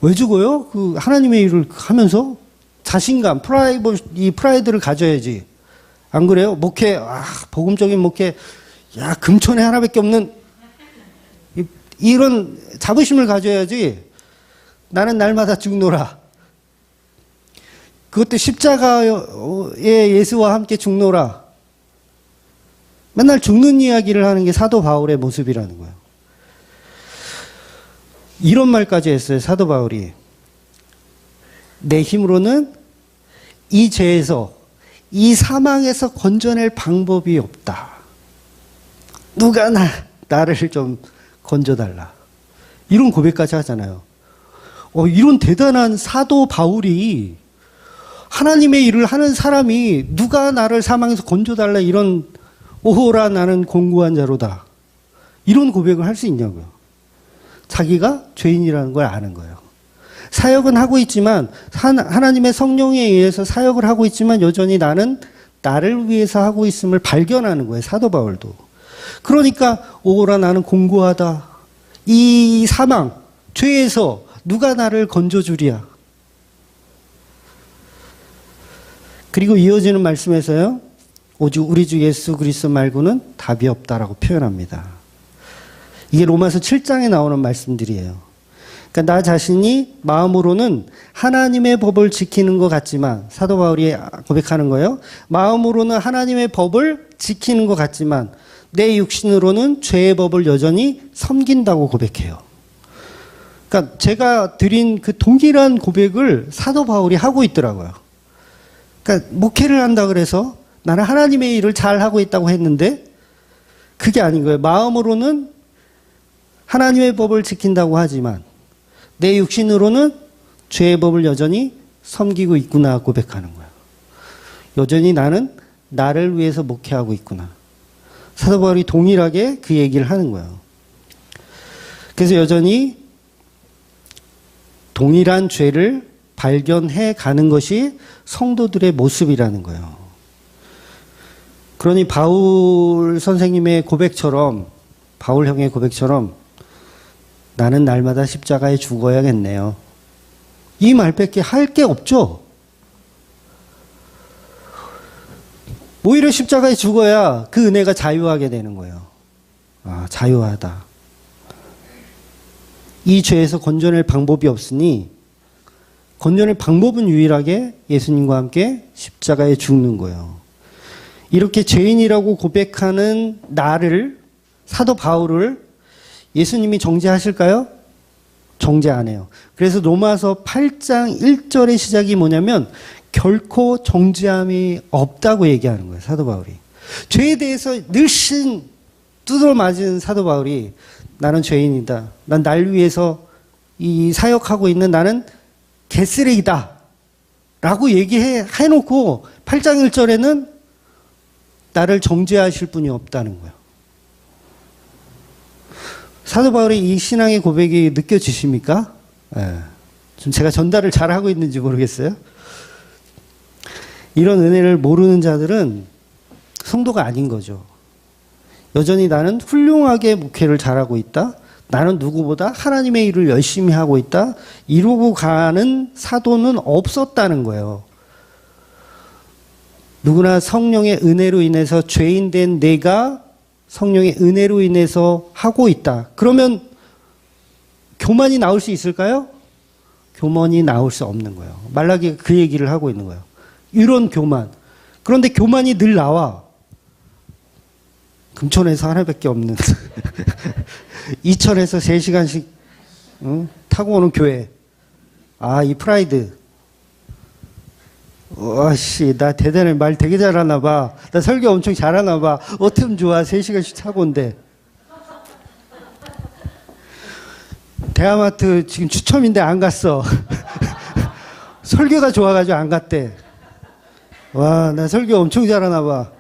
Speaker 1: 왜 죽어요? 그 하나님의 일을 하면서 자신감, 프라이드를 가져야지. 안 그래요? 목회, 복음적인 목회, 금천에 하나밖에 없는 이런 자부심을 가져야지. 나는 날마다 죽노라. 그것도 십자가의 예수와 함께 죽노라. 맨날 죽는 이야기를 하는 게 사도 바울의 모습이라는 거예요. 이런 말까지 했어요. 사도 바울이. 내 힘으로는 이 죄에서, 이 사망에서 건져낼 방법이 없다. 누가 나를 좀 건져달라. 이런 고백까지 하잖아요. 이런 대단한 사도 바울이 하나님의 일을 하는 사람이 누가 나를 사망에서 건져달라 이런 오호라 나는 공고한 자로다. 이런 고백을 할 수 있냐고요. 자기가 죄인이라는 걸 아는 거예요. 사역은 하고 있지만 하나님의 성령에 의해서 사역을 하고 있지만 여전히 나는 나를 위해서 하고 있음을 발견하는 거예요. 사도 바울도. 그러니까 오호라 나는 공고하다. 이 사망, 죄에서 누가 나를 건져주랴. 그리고 이어지는 말씀에서요. 오직 우리 주 예수 그리스도 말고는 답이 없다라고 표현합니다. 이게 로마서 7장에 나오는 말씀들이에요. 그러니까 나 자신이 마음으로는 하나님의 법을 지키는 것 같지만 사도 바울이 고백하는 거예요. 마음으로는 하나님의 법을 지키는 것 같지만 내 육신으로는 죄의 법을 여전히 섬긴다고 고백해요. 그러니까 제가 드린 그 동일한 고백을 사도 바울이 하고 있더라고요. 그러니까 목회를 한다 그래서 나는 하나님의 일을 잘 하고 있다고 했는데 그게 아닌 거예요. 마음으로는 하나님의 법을 지킨다고 하지만 내 육신으로는 죄의 법을 여전히 섬기고 있구나 고백하는 거예요. 여전히 나는 나를 위해서 목회하고 있구나. 사도 바울이 동일하게 그 얘기를 하는 거예요. 그래서 여전히 동일한 죄를 발견해 가는 것이 성도들의 모습이라는 거예요. 그러니 바울 선생님의 고백처럼, 바울 형의 고백처럼 나는 날마다 십자가에 죽어야겠네요. 이 말밖에 할 게 없죠. 오히려 십자가에 죽어야 그 은혜가 자유하게 되는 거예요. 아, 자유하다. 이 죄에서 건져낼 방법이 없으니 건져낼 방법은 유일하게 예수님과 함께 십자가에 죽는 거예요. 이렇게 죄인이라고 고백하는 나를, 사도 바울을 예수님이 정죄하실까요? 정죄 안 해요. 그래서 로마서 8장 1절의 시작이 뭐냐면 결코 정죄함이 없다고 얘기하는 거예요. 사도 바울이. 죄에 대해서 늘씬 두드러 맞은 사도 바울이 나는 죄인이다. 난 날 위해서 이 사역하고 있는 나는 개쓰레기다. 라고 해놓고 8장 1절에는 나를 정죄하실 분이 없다는 거예요. 사도 바울의 이 신앙의 고백이 느껴지십니까? 네. 좀 제가 전달을 잘하고 있는지 모르겠어요. 이런 은혜를 모르는 자들은 성도가 아닌 거죠. 여전히 나는 훌륭하게 목회를 잘하고 있다. 나는 누구보다 하나님의 일을 열심히 하고 있다. 이러고 가는 사도는 없었다는 거예요. 누구나 성령의 은혜로 인해서 죄인 된 내가 성령의 은혜로 인해서 하고 있다. 그러면 교만이 나올 수 있을까요? 교만이 나올 수 없는 거예요. 말라기가 그 얘기를 하고 있는 거예요. 이런 교만. 그런데 교만이 늘 나와. 금천에서 하나밖에 없는 이천에서 3시간씩 타고 오는 교회. 아, 이 프라이드. 와씨, 나 대단해. 말 되게 잘하나 봐. 나 설교 엄청 잘하나 봐. 어쩜 좋아. 3시간씩 타고 온대. 대하마트 지금 추첨인데 안 갔어. 설교가 좋아가지고 안 갔대. 와, 나 설교 엄청 잘하나 봐.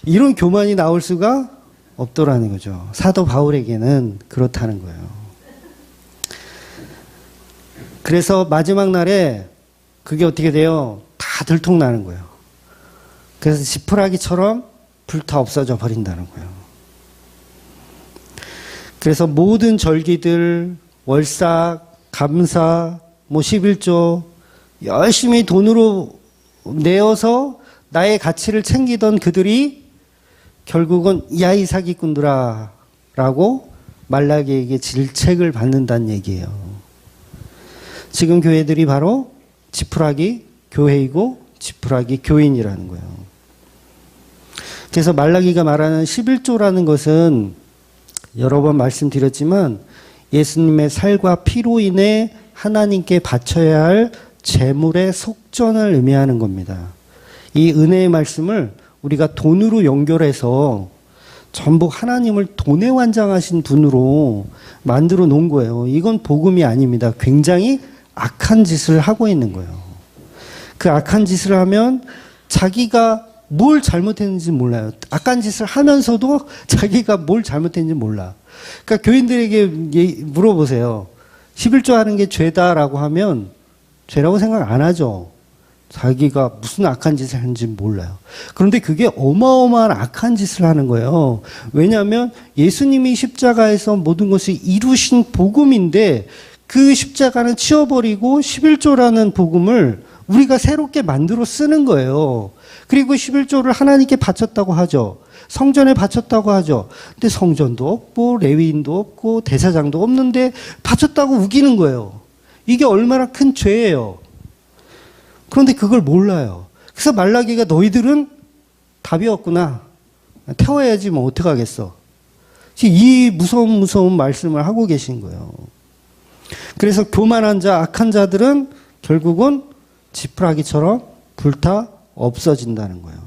Speaker 1: 이런 교만이 나올 수가 없더라는 거죠. 사도 바울에게는 그렇다는 거예요. 그래서 마지막 날에 그게 어떻게 돼요? 다 들통나는 거예요. 그래서 지푸라기처럼 불타 없어져 버린다는 거예요. 그래서 모든 절기들, 월삭, 감사, 11조 열심히 돈으로 내어서 나의 가치를 챙기던 그들이 결국은 야, 이 사기꾼들아 라고 말라기에게 질책을 받는다는 얘기예요. 지금 교회들이 바로 지푸라기 교회이고 지푸라기 교인이라는 거예요. 그래서 말라기가 말하는 11조라는 것은 여러 번 말씀드렸지만 예수님의 살과 피로 인해 하나님께 바쳐야 할 재물의 속전을 의미하는 겁니다. 이 은혜의 말씀을 우리가 돈으로 연결해서 전부 하나님을 돈에 환장하신 분으로 만들어 놓은 거예요. 이건 복음이 아닙니다. 굉장히 악한 짓을 하고 있는 거예요. 그 악한 짓을 하면 자기가 뭘 잘못했는지 몰라요. 악한 짓을 하면서도 자기가 뭘 잘못했는지 몰라. 그러니까 교인들에게 물어보세요. 11조 하는 게 죄다라고 하면 죄라고 생각 안 하죠. 자기가 무슨 악한 짓을 하는지 몰라요. 그런데 그게 어마어마한 악한 짓을 하는 거예요. 왜냐하면 예수님이 십자가에서 모든 것을 이루신 복음인데 그 십자가는 치워버리고 11조라는 복음을 우리가 새롭게 만들어 쓰는 거예요. 그리고 11조를 하나님께 바쳤다고 하죠. 성전에 바쳤다고 하죠. 근데 성전도 없고 레위인도 없고 대사장도 없는데 바쳤다고 우기는 거예요. 이게 얼마나 큰 죄예요. 그런데 그걸 몰라요. 그래서 말라기가 너희들은 답이 없구나. 태워야지 뭐 어떡하겠어. 이 무서운 말씀을 하고 계신 거예요. 그래서 교만한 자, 악한 자들은 결국은 지푸라기처럼 불타 없어진다는 거예요.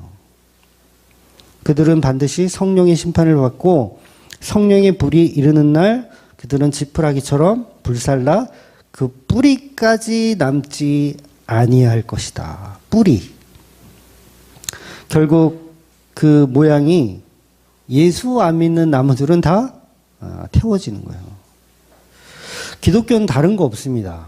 Speaker 1: 그들은 반드시 성령의 심판을 받고 성령의 불이 이르는 날 그들은 지푸라기처럼 불살라 그 뿌리까지 남지 아니할 것이다. 뿌리. 결국 그 모양이 예수 안 믿는 나무들은 다 태워지는 거예요. 기독교는 다른 거 없습니다.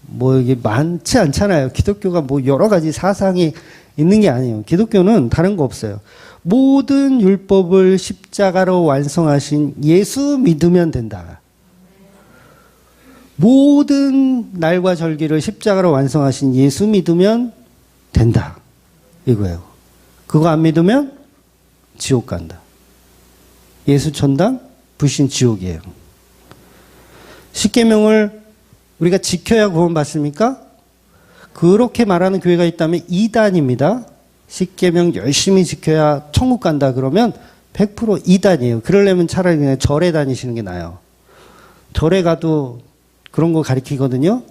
Speaker 1: 뭐 이게 많지 않잖아요. 기독교가 뭐 여러 가지 사상이 있는 게 아니에요. 기독교는 다른 거 없어요. 모든 율법을 십자가로 완성하신 예수 믿으면 된다. 모든 날과 절기를 십자가로 완성하신 예수 믿으면 된다. 이거예요. 그거 안 믿으면 지옥 간다. 예수 천당, 불신 지옥이에요. 십계명을 우리가 지켜야 구원받습니까? 그렇게 말하는 교회가 있다면 이단입니다. 십계명 열심히 지켜야 천국 간다 그러면 100% 이단이에요. 그러려면 차라리 그냥 절에 다니시는 게 나아요. 절에 가도 그런 거 가르치거든요.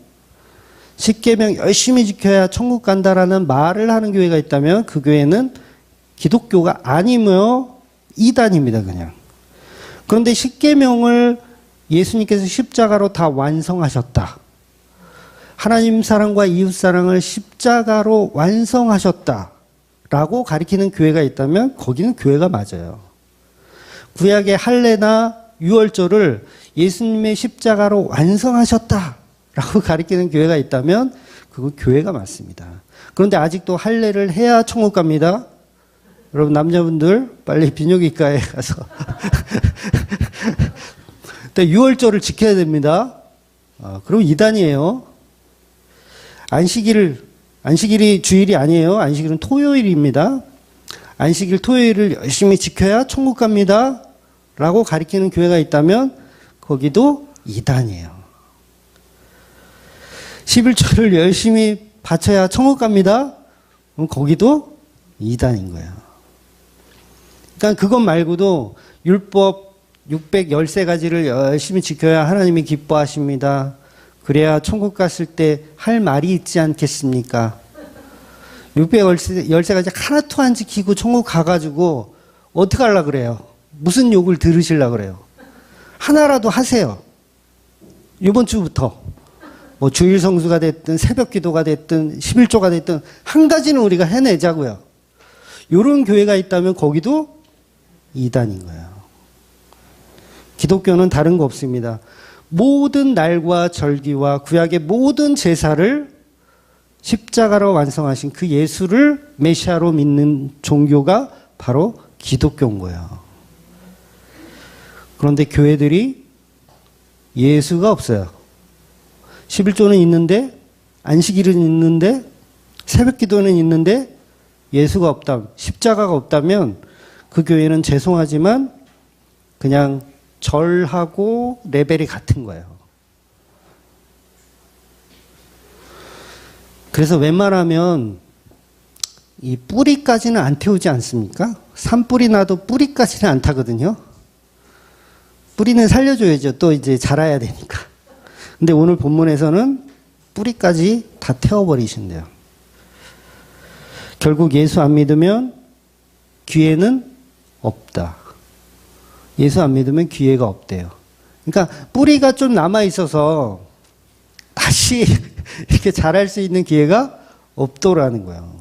Speaker 1: 십계명 열심히 지켜야 천국 간다라는 말을 하는 교회가 있다면 그 교회는 기독교가 아니며 이단입니다. 그냥. 그런데 십계명을 예수님께서 십자가로 다 완성하셨다. 하나님 사랑과 이웃 사랑을 십자가로 완성하셨다. 라고 가리키는 교회가 있다면 거기는 교회가 맞아요. 구약의 할례나 유월절을 예수님의 십자가로 완성하셨다. 라고 가리키는 교회가 있다면 그거 교회가 맞습니다. 그런데 아직도 할례를 해야 천국 갑니다. 여러분 남자분들 빨리 비뇨기과에 가서 유월절을 지켜야 됩니다. 그럼 이단이에요. 안식일이 주일이 아니에요. 안식일은 토요일입니다. 안식일 토요일을 열심히 지켜야 천국 갑니다. 라고 가리키는 교회가 있다면 거기도 이단이에요. 11조를 열심히 바쳐야 천국 갑니다. 그럼 거기도 이단인 거예요. 그러니까 그것 말고도 율법 613가지를 열심히 지켜야 하나님이 기뻐하십니다. 그래야 천국 갔을 때 할 말이 있지 않겠습니까? 613가지 하나도 안 지키고 천국 가가지고 어떻게 하려고 그래요? 무슨 욕을 들으시려고 그래요? 하나라도 하세요. 이번 주부터. 뭐 주일 성수가 됐든 새벽 기도가 됐든 11조가 됐든 한 가지는 우리가 해내자고요. 이런 교회가 있다면 거기도 이단인 거예요. 기독교는 다른 거 없습니다. 모든 날과 절기와 구약의 모든 제사를 십자가로 완성하신 그 예수를 메시아로 믿는 종교가 바로 기독교인 거예요. 그런데 교회들이 예수가 없어요. 11조는 있는데 안식일은 있는데 새벽 기도는 있는데 예수가 없다. 십자가가 없다면 그 교회는 죄송하지만 그냥 절하고 레벨이 같은 거예요. 그래서 웬만하면 이 뿌리까지는 안 태우지 않습니까? 산뿌리 나도 뿌리까지는 안 타거든요. 뿌리는 살려줘야죠. 또 이제 자라야 되니까. 근데 오늘 본문에서는 뿌리까지 다 태워버리신대요. 결국 예수 안 믿으면 기회는 없다. 예수 안 믿으면 기회가 없대요. 그러니까 뿌리가 좀 남아있어서 다시 이렇게 자랄 수 있는 기회가 없더라는 거예요.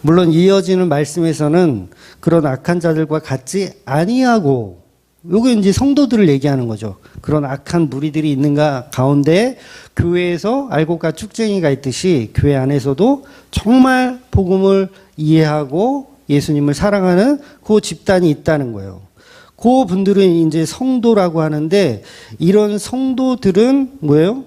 Speaker 1: 물론 이어지는 말씀에서는 그런 악한 자들과 같지 아니하고, 요거 이제 성도들을 얘기하는 거죠. 그런 악한 무리들이 있는가 가운데 교회에서 알곡과 쭉쟁이가 있듯이 교회 안에서도 정말 복음을 이해하고 예수님을 사랑하는 그 집단이 있다는 거예요. 그 분들은 이제 성도라고 하는데, 이런 성도들은 뭐예요?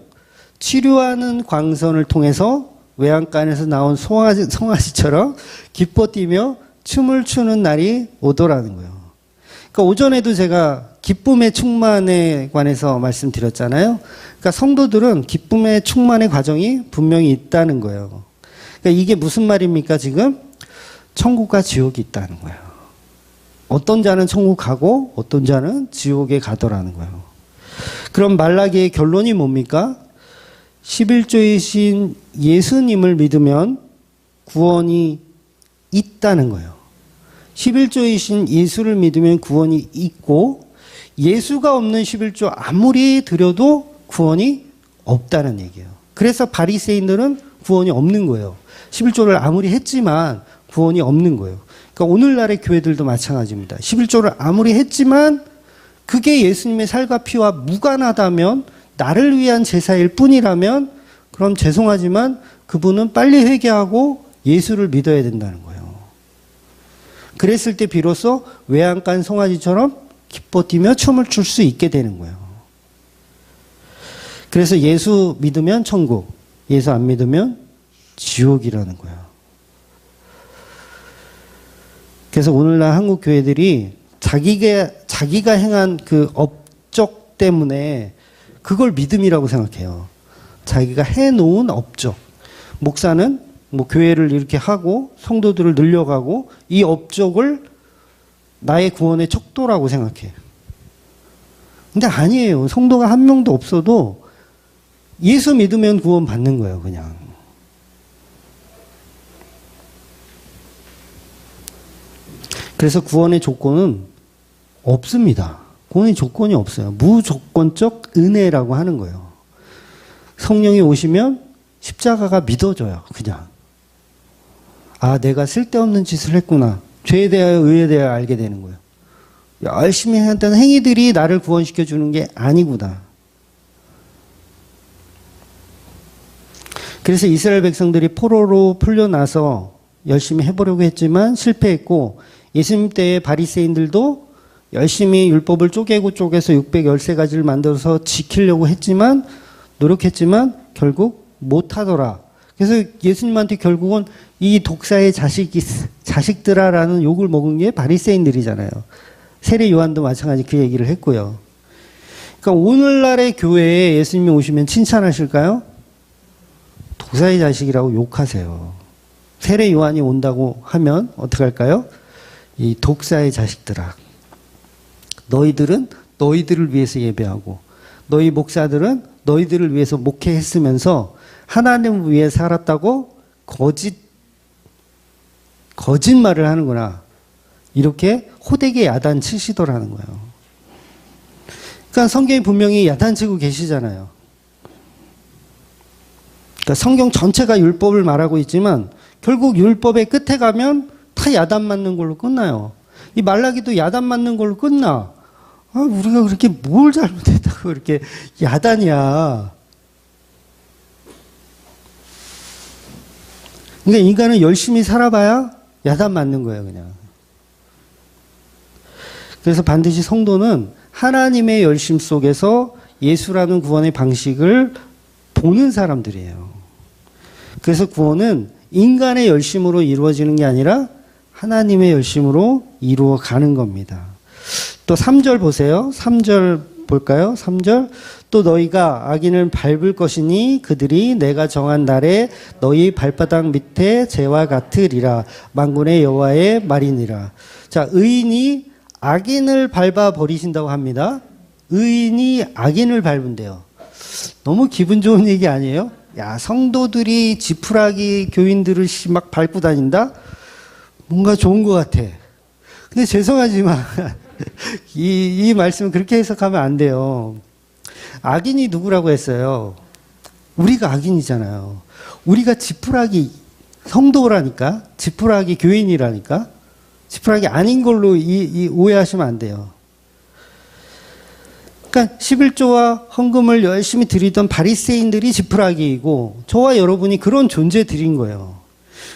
Speaker 1: 치료하는 광선을 통해서 외양간에서 나온 송아지처럼 기뻐 뛰며 춤을 추는 날이 오더라는 거예요. 그러니까 오전에도 제가 기쁨의 충만에 관해서 말씀드렸잖아요. 그러니까 성도들은 기쁨의 충만의 과정이 분명히 있다는 거예요. 그러니까 이게 무슨 말입니까, 지금? 천국과 지옥이 있다는 거예요. 어떤 자는 천국 가고 어떤 자는 지옥에 가더라는 거예요. 그럼 말라기의 결론이 뭡니까? 11조이신 예수님을 믿으면 구원이 있다는 거예요. 11조이신 예수를 믿으면 구원이 있고, 예수가 없는 11조 아무리 드려도 구원이 없다는 얘기예요. 그래서 바리새인들은 구원이 없는 거예요. 11조를 아무리 했지만 구원이 없는 거예요. 그러니까 오늘날의 교회들도 마찬가지입니다. 11조를 아무리 했지만 그게 예수님의 살과 피와 무관하다면, 나를 위한 제사일 뿐이라면, 그럼 죄송하지만 그분은 빨리 회개하고 예수를 믿어야 된다는 거예요. 그랬을 때 비로소 외양간 송아지처럼 기뻐 뛰며 춤을 출 수 있게 되는 거예요. 그래서 예수 믿으면 천국, 예수 안 믿으면 지옥이라는 거예요. 그래서 오늘날 한국 교회들이 자기가 행한 그 업적 때문에 그걸 믿음이라고 생각해요. 자기가 해놓은 업적. 목사는 뭐 교회를 이렇게 하고 성도들을 늘려가고 이 업적을 나의 구원의 척도라고 생각해. 근데 아니에요. 성도가 한 명도 없어도 예수 믿으면 구원 받는 거예요, 그냥. 그래서 구원의 조건은 없습니다. 구원의 조건이 없어요. 무조건적 은혜라고 하는 거예요. 성령이 오시면 십자가가 믿어져요, 그냥. 아, 내가 쓸데없는 짓을 했구나. 죄에 대하여 의에 대하여 알게 되는 거예요. 열심히 했던 행위들이 나를 구원시켜 주는 게 아니구나. 그래서 이스라엘 백성들이 포로로 풀려나서 열심히 해보려고 했지만 실패했고, 예수님 때의 바리새인들도 열심히 율법을 쪼개서 613가지를 만들어서 지키려고 했지만, 노력했지만 결국 못하더라. 그래서 예수님한테 결국은 이 독사의 자식들아라는 욕을 먹은 게 바리새인들이잖아요. 세례 요한도 마찬가지 그 얘기를 했고요. 그러니까 오늘날의 교회에 예수님이 오시면 칭찬하실까요? 독사의 자식이라고 욕하세요. 세례 요한이 온다고 하면 어떻게 할까요? 이 독사의 자식들아, 너희들은 너희들을 위해서 예배하고, 너희 목사들은 너희들을 위해서 목회했으면서 하나님을 위해 살았다고 거짓말을 하는구나. 이렇게 호되게 야단치시더라는 거예요. 그러니까 성경이 분명히 야단치고 계시잖아요. 그러니까 성경 전체가 율법을 말하고 있지만 결국 율법의 끝에 가면 다 야단 맞는 걸로 끝나요. 이 말라기도 야단 맞는 걸로 끝나. 아, 우리가 그렇게 뭘 잘못했다고 그렇게 야단이야. 그러니까 인간은 열심히 살아봐야 야단 맞는 거예요, 그냥. 그래서 반드시 성도는 하나님의 열심 속에서 예수라는 구원의 방식을 보는 사람들이에요. 그래서 구원은 인간의 열심으로 이루어지는 게 아니라 하나님의 열심으로 이루어가는 겁니다. 또 3절 보세요. 3절 볼까요? 3절. 또 너희가 악인을 밟을 것이니 그들이 내가 정한 날에 너희 발바닥 밑에 재와 같으리라. 만군의 여호와의 말이니라. 자, 의인이 악인을 밟아 버리신다고 합니다. 의인이 악인을 밟은대요. 너무 기분 좋은 얘기 아니에요? 야, 성도들이 지푸라기 교인들을 막 밟고 다닌다? 뭔가 좋은 것 같아. 근데 죄송하지만 이 말씀은 그렇게 해석하면 안 돼요. 악인이 누구라고 했어요? 우리가 악인이잖아요. 우리가 지푸라기 성도라니까, 지푸라기 교인이라니까, 지푸라기 아닌 걸로 오해하시면 안 돼요. 그러니까 11조와 헌금을 열심히 드리던 바리새인들이 지푸라기이고 저와 여러분이 그런 존재들인 거예요.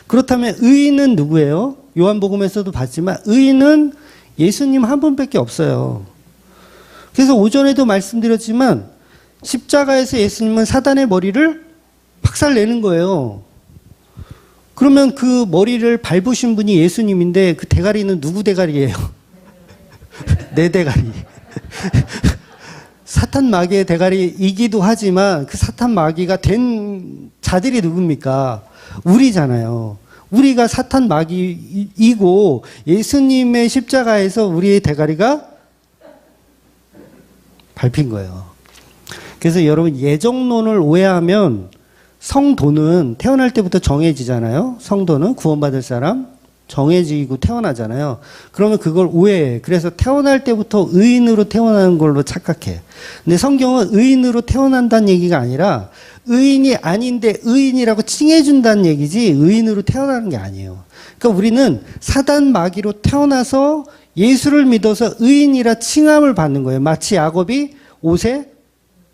Speaker 1: 그렇다면 의인은 누구예요? 요한복음에서도 봤지만 의인은 예수님 한 분밖에 없어요. 그래서 오전에도 말씀드렸지만 십자가에서 예수님은 사단의 머리를 박살내는 거예요. 그러면 그 머리를 밟으신 분이 예수님인데 그 대가리는 누구 대가리예요? 내 대가리. 사탄 마귀의 대가리이기도 하지만 그 사탄 마귀가 된 자들이 누굽니까? 우리잖아요. 우리가 사탄 마귀이고 예수님의 십자가에서 우리의 대가리가 밟힌 거예요. 그래서 여러분 예정론을 오해하면 성도는 태어날 때부터 정해지잖아요. 성도는 구원받을 사람. 정해지고 태어나잖아요. 그러면 그걸 오해해. 그래서 태어날 때부터 의인으로 태어나는 걸로 착각해. 근데 성경은 의인으로 태어난다는 얘기가 아니라 의인이 아닌데 의인이라고 칭해준다는 얘기지 의인으로 태어나는 게 아니에요. 그러니까 우리는 사단 마귀로 태어나서 예수를 믿어서 의인이라 칭함을 받는 거예요. 마치 야곱이 옷에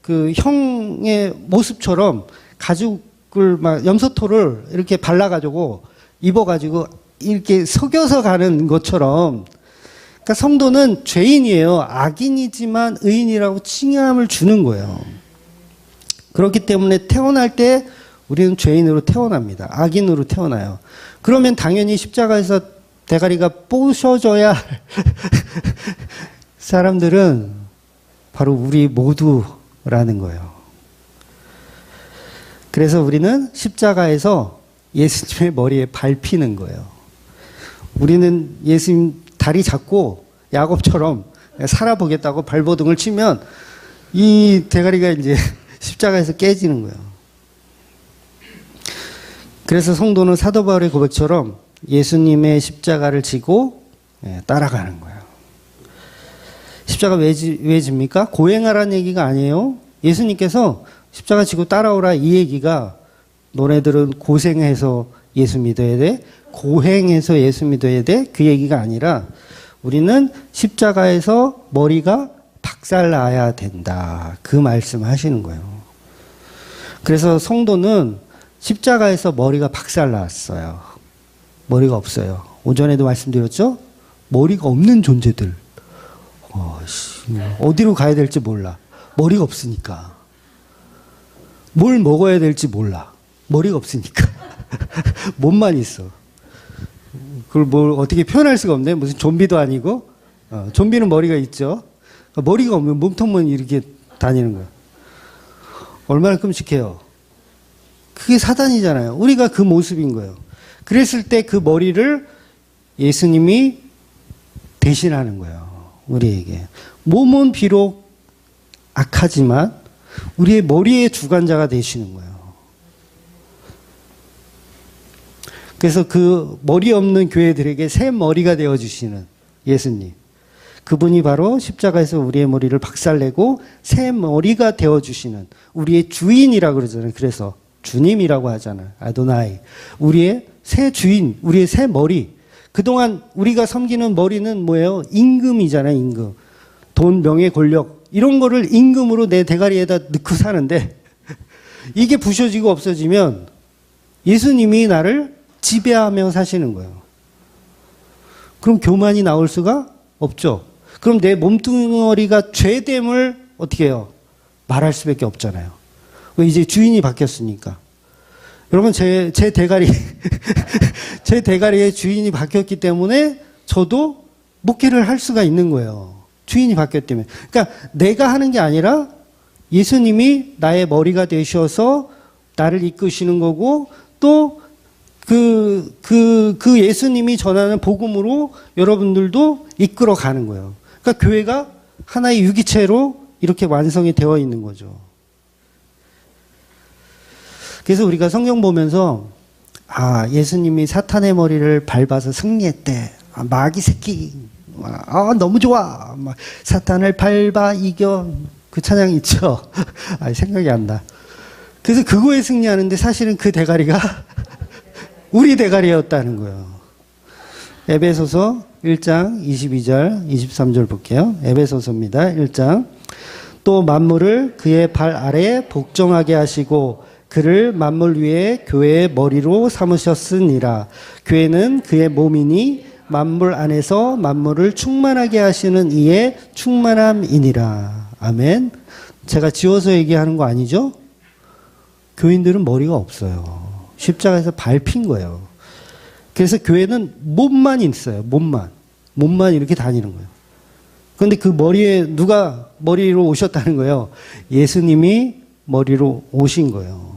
Speaker 1: 그 형의 모습처럼 가죽을 막 염소토를 이렇게 발라가지고 입어가지고 이렇게 속여서 가는 것처럼, 그러니까 성도는 죄인이에요. 악인이지만 의인이라고 칭함을 주는 거예요. 그렇기 때문에 태어날 때 우리는 죄인으로 태어납니다. 악인으로 태어나요. 그러면 당연히 십자가에서 대가리가 부셔져야 할 사람들은 바로 우리 모두라는 거예요. 그래서 우리는 십자가에서 예수님의 머리에 밟히는 거예요. 우리는 예수님 다리 잡고 야곱처럼 살아보겠다고 발버둥을 치면 이 대가리가 이제 십자가에서 깨지는 거예요. 그래서 성도는 사도 바울의 고백처럼 예수님의 십자가를 지고 따라가는 거예요. 십자가 왜 집니까? 고행하라는 얘기가 아니에요. 예수님께서 십자가 지고 따라오라 이 얘기가 너네들은 고생해서 예수 믿어야 돼? 고행해서 예수 믿어야 돼? 그 얘기가 아니라 우리는 십자가에서 머리가 박살나야 된다. 그 말씀 하시는 거예요. 그래서 성도는 십자가에서 머리가 박살났어요. 머리가 없어요. 오전에도 말씀드렸죠? 머리가 없는 존재들. 어디로 가야 될지 몰라. 머리가 없으니까. 뭘 먹어야 될지 몰라. 머리가 없으니까. 몸만 있어. 그걸 뭘 어떻게 표현할 수가 없네. 무슨 좀비도 아니고. 좀비는 머리가 있죠. 머리가 없는 몸통만 이렇게 다니는 거야. 얼마나 끔찍해요. 그게 사단이잖아요. 우리가 그 모습인 거예요. 그랬을 때 그 머리를 예수님이 대신하는 거예요. 우리에게. 몸은 비록 악하지만 우리의 머리의 주관자가 되시는 거예요. 그래서 그 머리 없는 교회들에게 새 머리가 되어주시는 예수님. 그분이 바로 십자가에서 우리의 머리를 박살내고 새 머리가 되어주시는 우리의 주인이라고 그러잖아요. 그래서 주님이라고 하잖아요. 아도나이. 우리의 새 주인, 우리의 새 머리. 그동안 우리가 섬기는 머리는 뭐예요? 임금이잖아요. 임금. 돈, 명예, 권력 이런 거를 임금으로 내 대가리에다 넣고 사는데 이게 부셔지고 없어지면 예수님이 나를 지배하며 사시는 거예요. 그럼 교만이 나올 수가 없죠. 그럼 내 몸뚱어리가 죄됨을 어떻게 해요? 말할 수밖에 없잖아요. 왜 이제 주인이 바뀌었으니까. 여러분 제 대가리 제 대가리에 주인이 바뀌었기 때문에 저도 목회를 할 수가 있는 거예요. 주인이 바뀌었기 때문에. 그러니까 내가 하는 게 아니라 예수님이 나의 머리가 되셔서 나를 이끄시는 거고 또 그 예수님이 전하는 복음으로 여러분들도 이끌어 가는 거예요. 그러니까 교회가 하나의 유기체로 이렇게 완성이 되어 있는 거죠. 그래서 우리가 성경 보면서 예수님이 사탄의 머리를 밟아서 승리했대. 마귀 새끼. 너무 좋아. 사탄을 밟아 이겨. 그 찬양 있죠. 생각이 안 나. 그래서 그거에 승리하는데 사실은 그 대가리가 우리 대가리였다는 거예요. 에베소서 1장 22절 23절 볼게요. 에베소서입니다. 1장. 또 만물을 그의 발 아래에 복종하게 하시고 그를 만물 위에 교회의 머리로 삼으셨으니라. 교회는 그의 몸이니 만물 안에서 만물을 충만하게 하시는 이의 충만함이니라. 아멘. 제가 지어서 얘기하는 거 아니죠? 교인들은 머리가 없어요. 십자가에서 밟힌 거예요. 그래서 교회는 몸만 있어요. 몸만 이렇게 다니는 거예요. 그런데 그 머리에 누가 머리로 오셨다는 거예요? 예수님이 머리로 오신 거예요.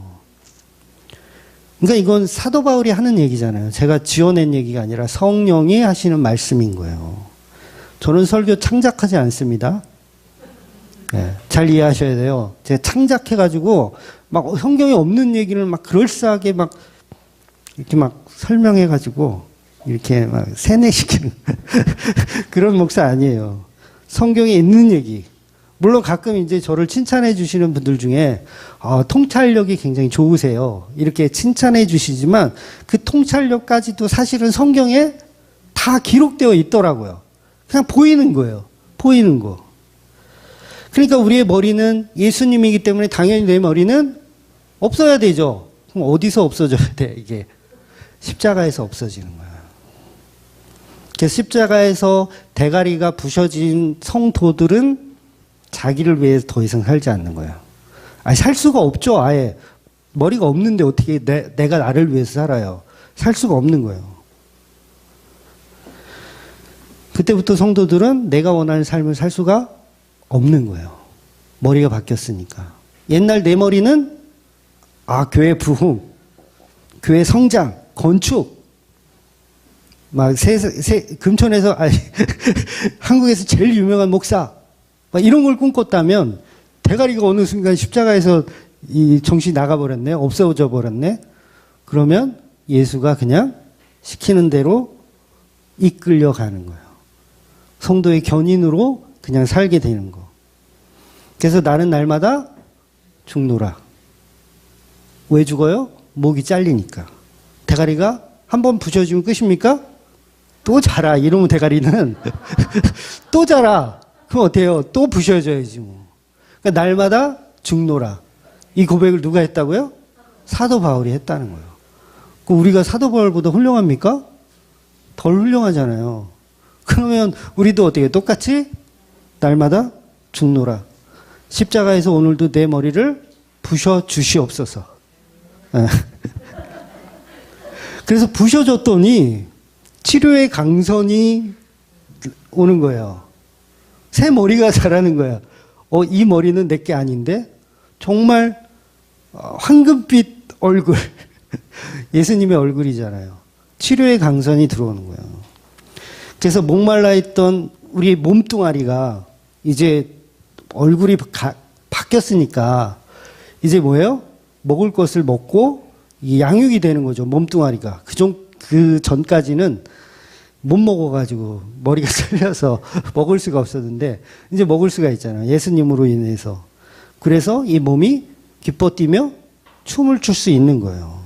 Speaker 1: 그러니까 이건 사도 바울이 하는 얘기잖아요. 제가 지어낸 얘기가 아니라 성령이 하시는 말씀인 거예요. 저는 설교 창작하지 않습니다. 잘 이해하셔야 돼요. 제가 창작해가지고 막 성경에 없는 얘기를 막 그럴싸하게 막 이렇게 막 설명해가지고 이렇게 막 세뇌시키는 그런 목사 아니에요. 성경에 있는 얘기. 물론 가끔 이제 저를 칭찬해 주시는 분들 중에 통찰력이 굉장히 좋으세요. 이렇게 칭찬해 주시지만 그 통찰력까지도 사실은 성경에 다 기록되어 있더라고요. 그냥 보이는 거예요. 보이는 거. 그러니까 우리의 머리는 예수님이기 때문에 당연히 내 머리는 없어야 되죠. 그럼 어디서 없어져야 돼? 이게 십자가에서 없어지는 거야. 그래서 십자가에서 대가리가 부셔진 성도들은 자기를 위해서 더 이상 살지 않는 거예요. 아니, 살 수가 없죠. 아예 머리가 없는데 어떻게 내가 나를 위해서 살아요. 살 수가 없는 거예요. 그때부터 성도들은 내가 원하는 삶을 살 수가 없는 거예요. 머리가 바뀌었으니까. 옛날 내 머리는 교회 부흥, 교회 성장, 건축, 막 금천에서 한국에서 제일 유명한 목사 막 이런 걸 꿈꿨다면 대가리가 어느 순간 십자가에서 이 정신이 나가버렸네, 없어져 버렸네. 그러면 예수가 그냥 시키는 대로 이끌려 가는 거예요. 성도의 견인으로 그냥 살게 되는 거. 그래서 나는 날마다 죽노라. 왜 죽어요? 목이 잘리니까. 대가리가 한번 부셔지면 끝입니까? 또 자라. 이러면 대가리는 또 자라. 그럼 어때요? 또 부셔져야지 뭐. 그러니까 날마다 죽노라. 이 고백을 누가 했다고요? 사도 바울이 했다는 거예요. 그럼 우리가 사도 바울보다 훌륭합니까? 덜 훌륭하잖아요. 그러면 우리도 어떻게 똑같이 날마다 죽노라. 십자가에서 오늘도 내 머리를 부셔 주시옵소서. 그래서 부셔줬더니 치료의 강선이 오는 거예요. 새 머리가 자라는 거야. 이 머리는 내게 아닌데 정말 황금빛 얼굴 예수님의 얼굴이잖아요. 치료의 강선이 들어오는 거예요. 그래서 목말라 있던 우리 몸뚱아리가 이제 얼굴이 바뀌었으니까 이제 뭐예요? 먹을 것을 먹고 양육이 되는 거죠. 몸뚱아리가. 그 전까지는 못 먹어가지고 머리가 잘려서 먹을 수가 없었는데 이제 먹을 수가 있잖아요. 예수님으로 인해서. 그래서 이 몸이 기뻐 뛰며 춤을 출 수 있는 거예요.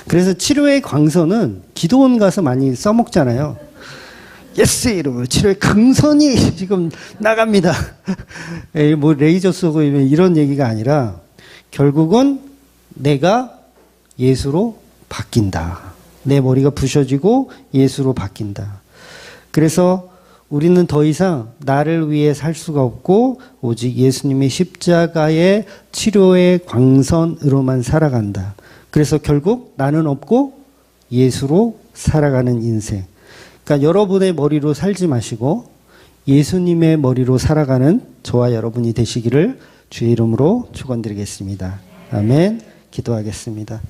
Speaker 1: 그래서 치료의 광선은 기도원 가서 많이 써먹잖아요. 예스! 이러면 치료의 강선이 지금 나갑니다. 뭐 레이저 쏘고 이런 얘기가 아니라 결국은 내가 예수로 바뀐다. 내 머리가 부셔지고 예수로 바뀐다. 그래서 우리는 더 이상 나를 위해 살 수가 없고 오직 예수님의 십자가의 치료의 광선으로만 살아간다. 그래서 결국 나는 없고 예수로 살아가는 인생. 그러니까 여러분의 머리로 살지 마시고 예수님의 머리로 살아가는 저와 여러분이 되시기를 주의 이름으로 축원드리겠습니다. 아멘. 기도하겠습니다.